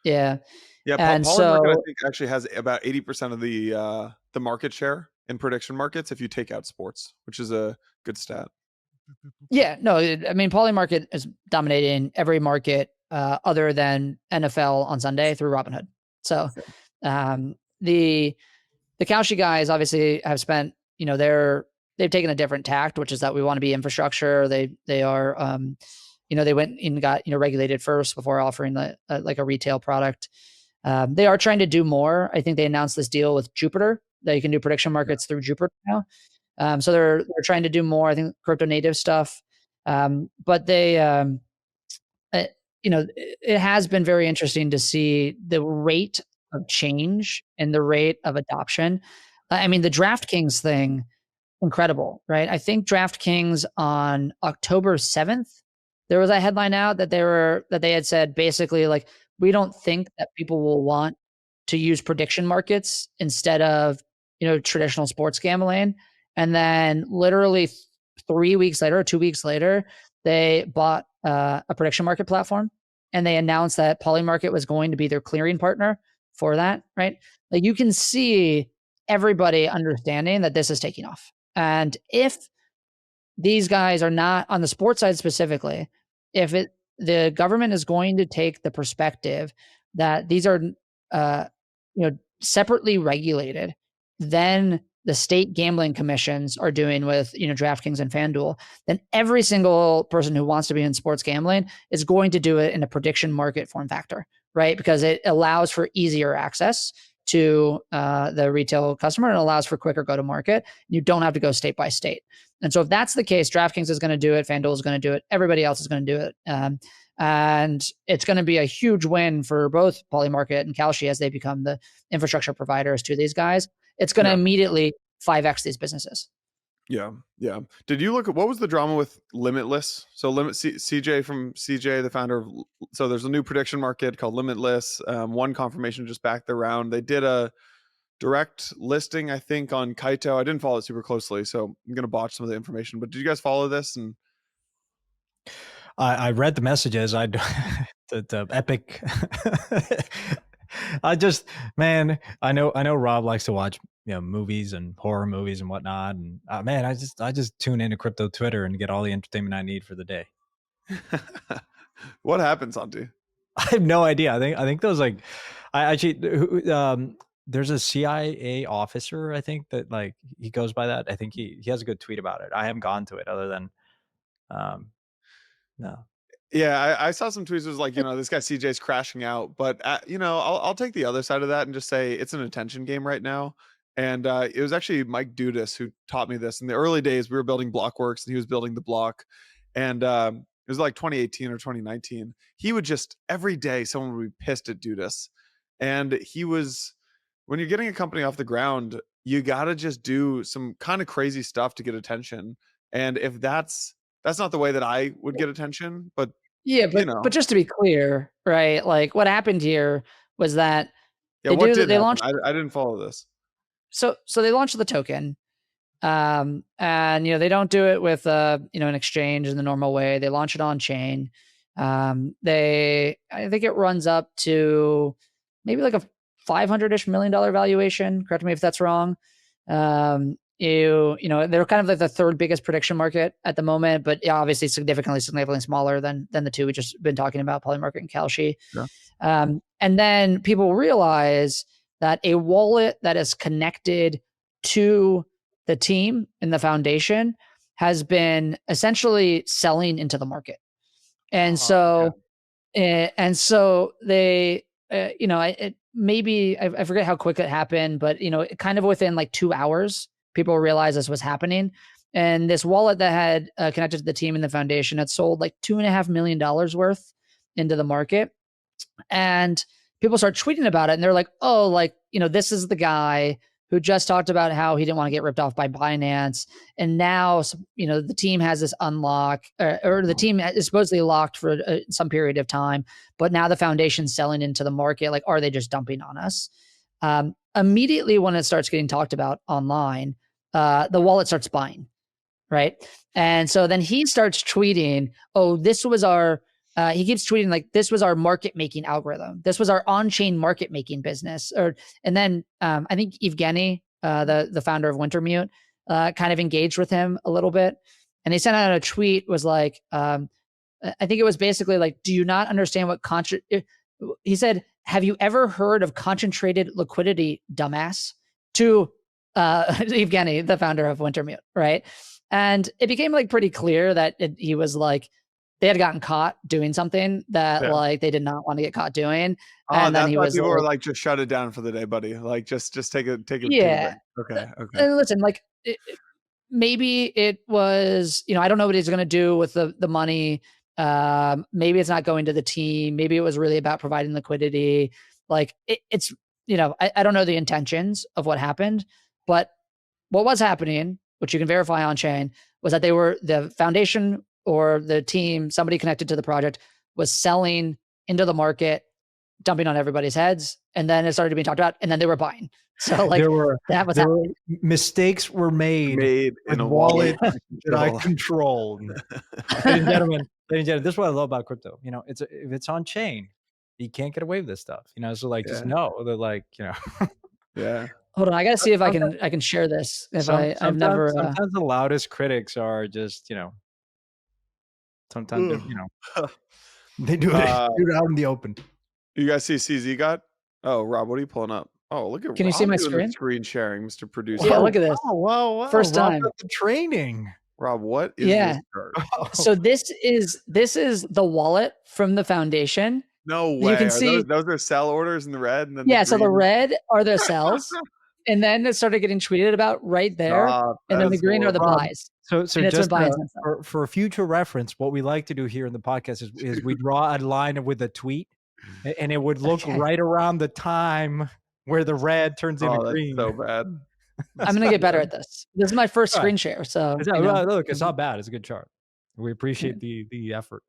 Yeah, Yeah, and Polymarket I so think actually has about 80% of the market share in prediction markets if you take out sports, which is a good stat. yeah, no, I mean, Polymarket is dominating every market other than NFL on Sunday through Robinhood. So the Kalshi guys obviously have spent, they've taken a different tact, which is that we want to be infrastructure. They are, they went and got regulated first before offering like a retail product. They are trying to do more. I think they announced this deal with Jupiter that you can do prediction markets through Jupiter now. So they're trying to do more, I think, crypto native stuff. But they, it has been very interesting to see the rate of change and the rate of adoption. I mean, the DraftKings thing, incredible, right? I think DraftKings on October 7th, there was a headline out that they had said basically like, we don't think that people will want to use prediction markets instead of, traditional sports gambling. And then literally 3 weeks later, or 2 weeks later, they bought a prediction market platform, and they announced that Polymarket was going to be their clearing partner for that, right? Like you can see everybody understanding that this is taking off. And if these guys are not on the sports side specifically, if the government is going to take the perspective that these are uh, separately regulated, then the state gambling commissions are doing with DraftKings and FanDuel, then every single person who wants to be in sports gambling is going to do it in a prediction market form factor, right? Because it allows for easier access to the retail customer and allows for quicker go to market. You don't have to go state by state. And so if that's the case, DraftKings is going to do it, FanDuel is going to do it, everybody else is going to do it. And it's going to be a huge win for both Polymarket and Kalshi as they become the infrastructure providers to these guys. It's going to immediately 5x these businesses. Yeah. Did you look at what was the drama with Limitless? So CJ from CJ, the founder of, so there's a new prediction market called Limitless. One confirmation just backed the round. They did a direct listing, I think, on Kaito. I didn't follow it super closely, so I'm gonna botch some of the information. But did you guys follow this? And I read the messages. The epic. I know Rob likes to watch movies and horror movies and whatnot, and man, I just tune into crypto Twitter and get all the entertainment I need for the day. What happened, Santi? I have no idea. I think those like, I actually there's a CIA officer, I think, that like he goes by that. I think he has a good tweet about it. I haven't gone to it other than no. Yeah, I saw some tweets. It was like, this guy CJ's crashing out, but I'll take the other side of that and just say it's an attention game right now. And it was actually Mike Dudas who taught me this. In the early days, we were building Blockworks, and he was building the block. And it was like 2018 or 2019. He would just every day someone would be pissed at Dudas, and he was, when you're getting a company off the ground, you got to just do some kind of crazy stuff to get attention. And if that's not the way that I would get attention, but yeah, but just to be clear, right? Like what happened here was that they launched. I didn't follow this. So they launched the token, and they don't do it with an exchange in the normal way. They launch it on chain. I think it runs up to maybe like a $500-ish million valuation. Correct me if that's wrong. you know, they're kind of like the third biggest prediction market at the moment, but obviously significantly smaller than the two we just been talking about, Polymarket and Kalshi. Yeah. And then people realize that a wallet that is connected to the team in the foundation has been essentially selling into the market. And so they, you know, maybe I forget how quick it happened, but you know, kind of within like 2 hours, people realized this was happening. And this wallet that had connected to the team in the foundation had sold like $2.5 million worth into the market. And people start tweeting about it, and they're like, oh, like, you know, this is the guy who just talked about how he didn't want to get ripped off by Binance. And now, you know, the team has this unlock, or the team is supposedly locked for some period of time, but now the foundation's selling into the market. Like, are they just dumping on us? Immediately when it starts getting talked about online, the wallet starts buying, right? And so then he starts tweeting, oh, this was our, he keeps tweeting like, this was our market making algorithm. This was our on-chain market making business. And then I think Evgeny, the founder of Wintermute, kind of engaged with him a little bit. And he sent out a tweet, was like, I think it was basically like, do you not understand what he said, have you ever heard of concentrated liquidity, dumbass? To Evgeny, the founder of Wintermute, right? And it became like pretty clear that he was like, they had gotten caught doing something that like they did not want to get caught doing. And then he was people were like, just shut it down for the day, buddy. Like just take it. Yeah. Okay. And listen, like maybe it was, you know, I don't know what he's going to do with the money. Maybe it's not going to the team. Maybe it was really about providing liquidity. Like it's, you know, I don't know the intentions of what happened, but what was happening, which you can verify on chain, was that the foundation or the team, somebody connected to the project, was selling into the market, dumping on everybody's heads, and then it started being talked about, and then they were buying. So like mistakes were made in a wallet that I controlled. Ladies and gentlemen, this is what I love about crypto. You know, if it's on chain, you can't get away with this stuff. You know, so like just know that, like, you know. Yeah. Hold on, I gotta see if I can share this. I've never. Sometimes the loudest critics are just, you know. Sometimes, you know, they do it out in the open. You guys see CZ got? Oh, Rob, what are you pulling up? Oh, look at. Can you see my screen? Screen sharing, Mr. Producer. Yeah, look at this. Wow. First time. Rob, the training. Rob, what is this card? So this is the wallet from the foundation. No way. You can see those are sell orders in the red, and then so the red are the sells. And then it started getting tweeted about right there. And then the green are the buys. So just for future reference, what we like to do here in the podcast is we draw a line with a tweet, and it would look right around the time where the red turns into green. So bad. I'm going to get better at this. This is my first screen share. So look, it's not bad. It's a good chart. We appreciate the effort.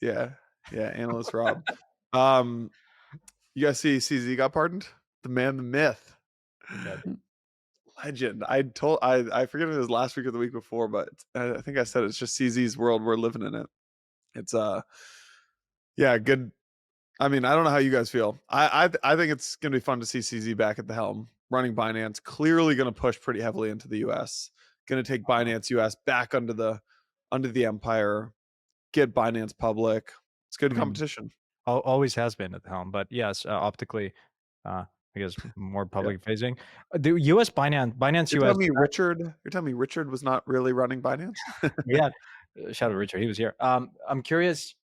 Yeah. Analyst Rob. You guys see CZ got pardoned? The man, the myth. Legend. I forget if it was last week or the week before, but I think I said it's just CZ's world. We're living in it. It's good. I mean, I don't know how you guys feel. I think it's gonna be fun to see CZ back at the helm, running Binance. Clearly gonna push pretty heavily into the US. Gonna take Binance US back under the empire. Get Binance public. It's good competition. Always has been at the helm, but yes, optically, I guess more public facing. The US Binance You're US. Telling me Richard was not really running Binance? Yeah, shout out to Richard. He was here. I'm curious.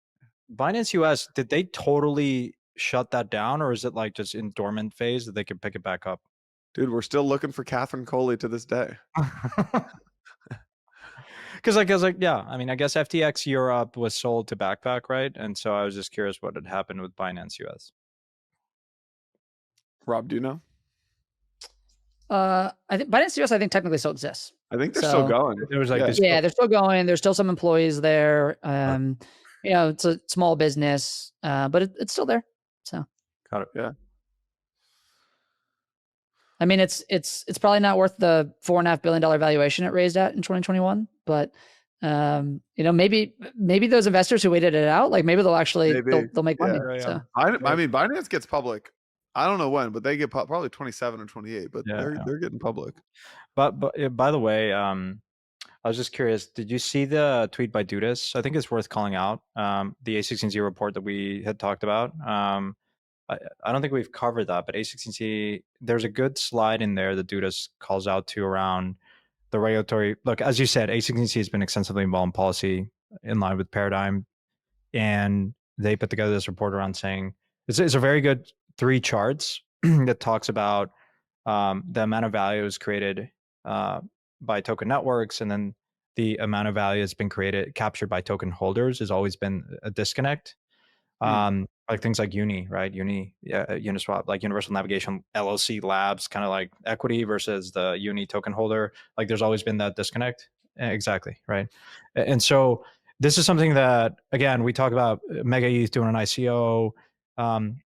Binance US, did they totally shut that down, or is it like just in dormant phase that they can pick it back up? Dude, we're still looking for Catherine Coley to this day. Because I was like, yeah, I mean, I guess FTX Europe was sold to Backpack, right? And so I was just curious what had happened with Binance US. Rob, do you know? I think Binance US, technically still exists. I think they're still going. There was like they're still going. There's still some employees there. You know, it's a small business, but it's still there. So got it. Yeah. I mean, it's probably not worth the $4.5 billion valuation it raised at in 2021, but you know, maybe those investors who waited it out, like maybe they'll actually they'll make money. Yeah. So I mean, Binance gets public. I don't know when, but they get probably 27 or 28. But Yeah. they're getting public. But by the way, I was just curious. Did you see the tweet by Dudas? I think it's worth calling out. The A16Z report that we had talked about. I don't think we've covered that, but A16Z, there's a good slide in there that Dudas calls out to around the regulatory. Look, as you said, A16Z has been extensively involved in policy in line with Paradigm, and they put together this report around saying it's a very good 3 charts that talks about the amount of value is created by token networks, and then the amount of value that's been captured by token holders has always been a disconnect. Like things like Uniswap, like Universal Navigation LLC Labs, kind of like equity versus the Uni token holder. Like there's always been that disconnect. Exactly, right? And so this is something that, again, we talk about Mega ETH doing an ICO.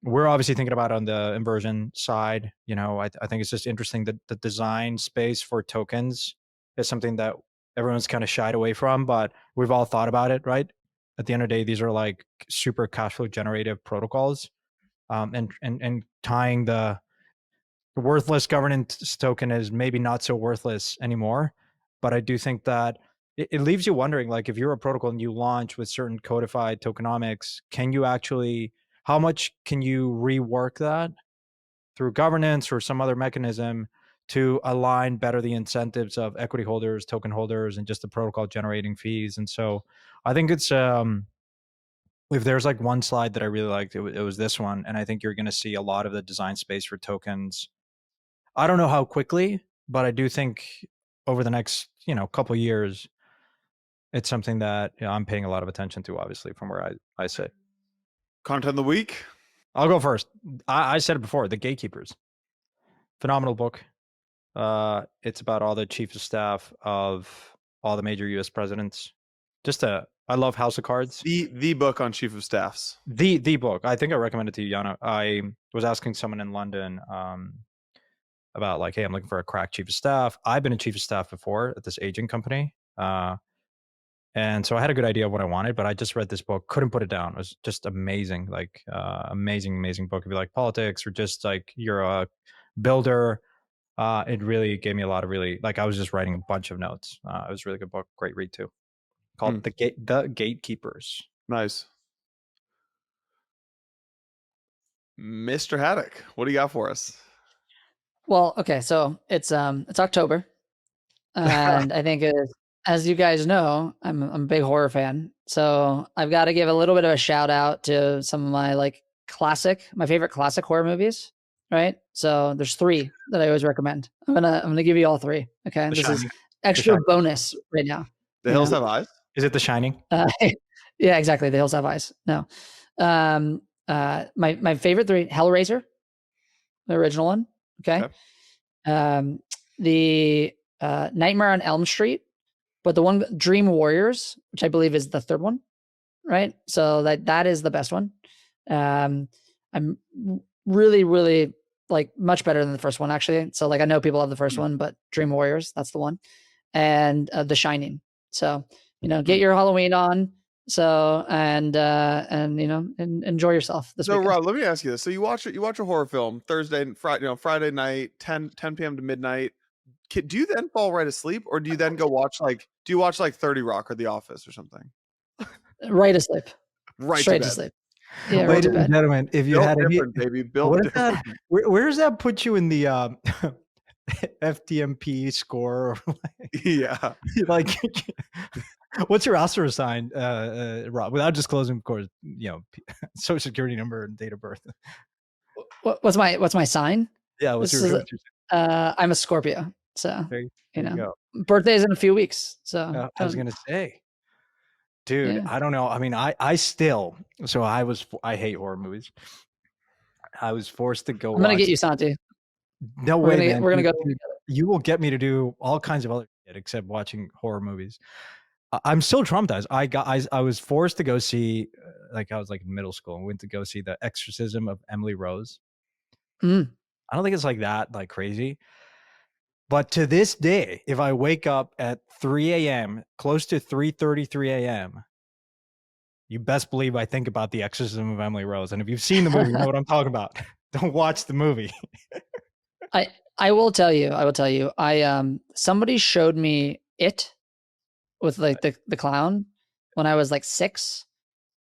We're obviously thinking about on the inversion side. I think it's just interesting that the design space for tokens is something that everyone's kind of shied away from, but we've all thought about it, right? At the end of the day, these are like super cash flow generative protocols, and tying the worthless governance token is maybe not so worthless anymore. But I do think that it leaves you wondering, like, if you're a protocol and you launch with certain codified tokenomics, how much can you rework that through governance or some other mechanism to align better the incentives of equity holders, token holders, and just the protocol generating fees? And so I think it's if there's like one slide that I really liked, it was this one. And I think you're going to see a lot of the design space for tokens. I don't know how quickly, but I do think over the next couple of years, it's something that I'm paying a lot of attention to, obviously, from where I sit. Content of the week. I'll go first. I said it before, The Gatekeepers. Phenomenal book. It's about all the chief of staff of all the major U.S. presidents. I love House of Cards. The book on chief of staffs. The book. I think I recommended to you, Yana. I was asking someone in London about like, hey, I'm looking for a crack chief of staff. I've been a chief of staff before at this agent company. And so I had a good idea of what I wanted, but I just read this book, couldn't put it down. It was just amazing, like amazing book. If you like politics or just like you're a builder, it really gave me a lot of I was just writing a bunch of notes. It was a really good book, great read too. Called The Gatekeepers. Nice. Mr. Haddock, what do you got for us? Well, okay, so it's October, and I think as you guys know, I'm a big horror fan, so I've got to give a little bit of a shout out to some of my my favorite classic horror movies. Right, so there's 3 that I always recommend. I'm gonna give you all 3. Okay, this is extra bonus right now. The Hills Have Eyes. Is it The Shining? Yeah, exactly. The Hills Have Eyes. No, my favorite 3: Hellraiser, the original one. Okay. The Nightmare on Elm Street, but the one Dream Warriors, which I believe is the 3rd one, right? So that is the best one. I'm really much better than the first one, actually. So I know people love the first one, but Dream Warriors, that's the one. And The Shining. So get your Halloween on. So and enjoy yourself this weekend. Rob, let me ask you this: so you watch a horror film Friday night, 10 p.m. to midnight. Do you then fall right asleep, or do you then go watch do you watch 30 Rock or The Office or something? Right asleep. Right straight to sleep. Yeah, ladies and gentlemen, if you had baby, built different. Where does that put you in the FTMP score? Yeah, what's your Astro sign, Rob? Without disclosing, of course, social security number and date of birth. What's my sign? Yeah, what's your I'm a Scorpio, so there you go. Birthday's in a few weeks. So I was gonna say. Dude, yeah. I don't know. I mean, I hate horror movies. I was forced to go. I'm gonna get you, Santi. No way, man. We're gonna go together. You will get me to do all kinds of other shit except watching horror movies. I'm still traumatized. I was forced to go see, I was in middle school and went to go see The Exorcism of Emily Rose. I don't think it's that crazy. But to this day, if I wake up at 3 a.m., close to 3:33 a.m., you best believe I think about The Exorcism of Emily Rose. And if you've seen the movie, you know what I'm talking about. Don't watch the movie. I will tell you. Somebody showed me it with like the clown when I was like 6,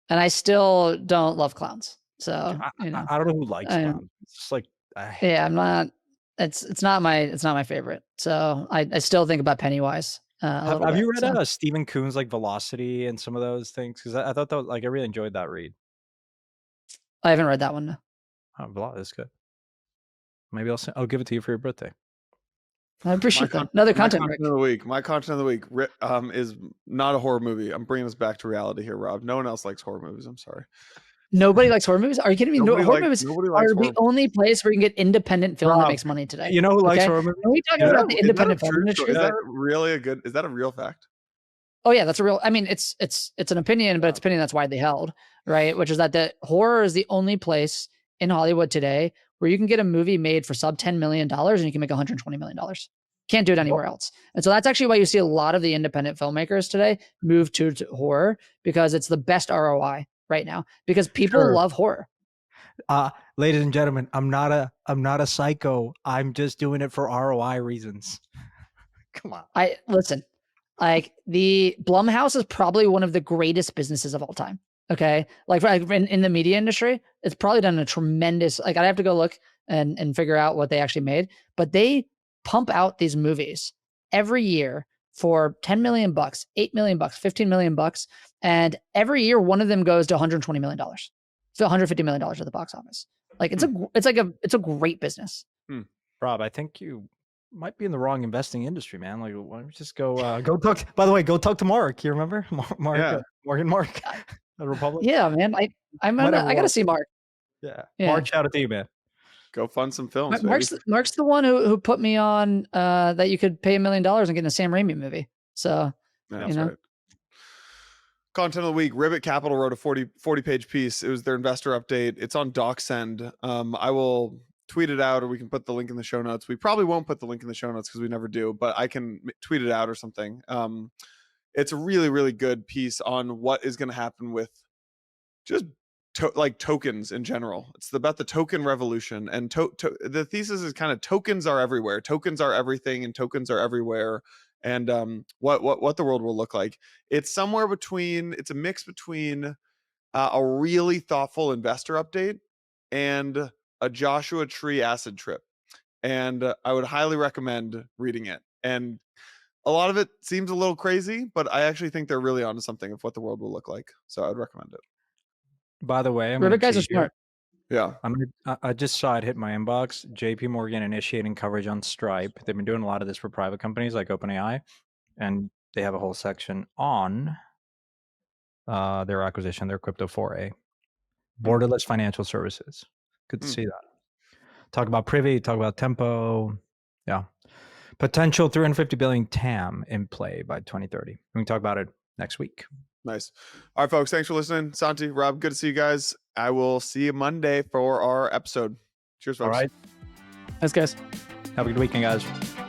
and I still don't love clowns. So I don't know who likes clowns. It's just like yeah, I'm not. It's not my favorite. So I still think about Pennywise. Have you read Stephen Kuhn's like Velocity and some of those things? Because I thought that like I really enjoyed that read. I haven't read that one. No. Oh, that's good. Maybe I'll give it to you for your birthday. I appreciate that. Another content of the week. My content of the week is not a horror movie. I'm bringing us back to reality here, Rob. No one else likes horror movies. I'm sorry. Nobody likes horror movies? Are you kidding me? Horror movies are the only place where you can get independent film that makes money today. You know who likes horror movies? Are we talking about the independent film industry? Is that really is that a real fact? Oh yeah, that's a real. I mean, it's an opinion, but it's an opinion that's widely held, right? Which is that the horror is the only place in Hollywood today where you can get a movie made for sub $10 million and you can make $120 million. Can't do it anywhere else. And so that's actually why you see a lot of the independent filmmakers today move to horror, because it's the best ROI right now, because people love horror. Ladies and gentlemen, I'm not a psycho. I'm just doing it for ROI reasons. Come on. Listen, like the Blumhouse is probably one of the greatest businesses of all time. Okay. Like in the media industry, it's probably done a tremendous, like I'd have to go look and figure out what they actually made, but they pump out these movies every year for $10 million, $8 million, $15 million. And every year, one of them goes to $120 million. So $150 million at the box office. Like it's a great business. Rob, I think you might be in the wrong investing industry, man. Like, why don't you just go talk? By the way, go talk to Mark. You remember Mark? Morgan Mark, the Republic. Yeah, man. I gotta see Mark. Yeah. Mark, shout out to you, man. Go fund some films. Mark's the one who put me on that you could pay $1 million and get in a Sam Raimi movie. So that's right. Content of the week. Ribbit Capital wrote a 40-page piece. It was their investor update. It's on DocSend. I will tweet it out, or we can put the link in the show notes. We probably won't put the link in the show notes because we never do, but I can tweet it out or something. It's a really, really good piece on what is going to happen with just like tokens in general. It's about the token revolution, and the thesis is kind of tokens are everywhere. Tokens are everything, and tokens are everywhere. And what the world will look like. It's somewhere between. It's a mix between a really thoughtful investor update and a Joshua Tree acid trip. And I would highly recommend reading it. And a lot of it seems a little crazy, but I actually think they're really onto something of what the world will look like. So I would recommend it. By the way, Ribbit guys are smart. Yeah. I just saw it hit my inbox. JP Morgan initiating coverage on Stripe. They've been doing a lot of this for private companies like OpenAI, and they have a whole section on their acquisition, their crypto foray. Borderless financial services. Good to see that. Talk about Privy, talk about Tempo. Yeah. Potential 350 billion TAM in play by 2030. We can talk about it next week. Nice. All right, folks. Thanks for listening. Santi, Rob, good to see you guys. I will see you Monday for our episode. Cheers, folks. All right. Thanks, guys. Have a good weekend, guys.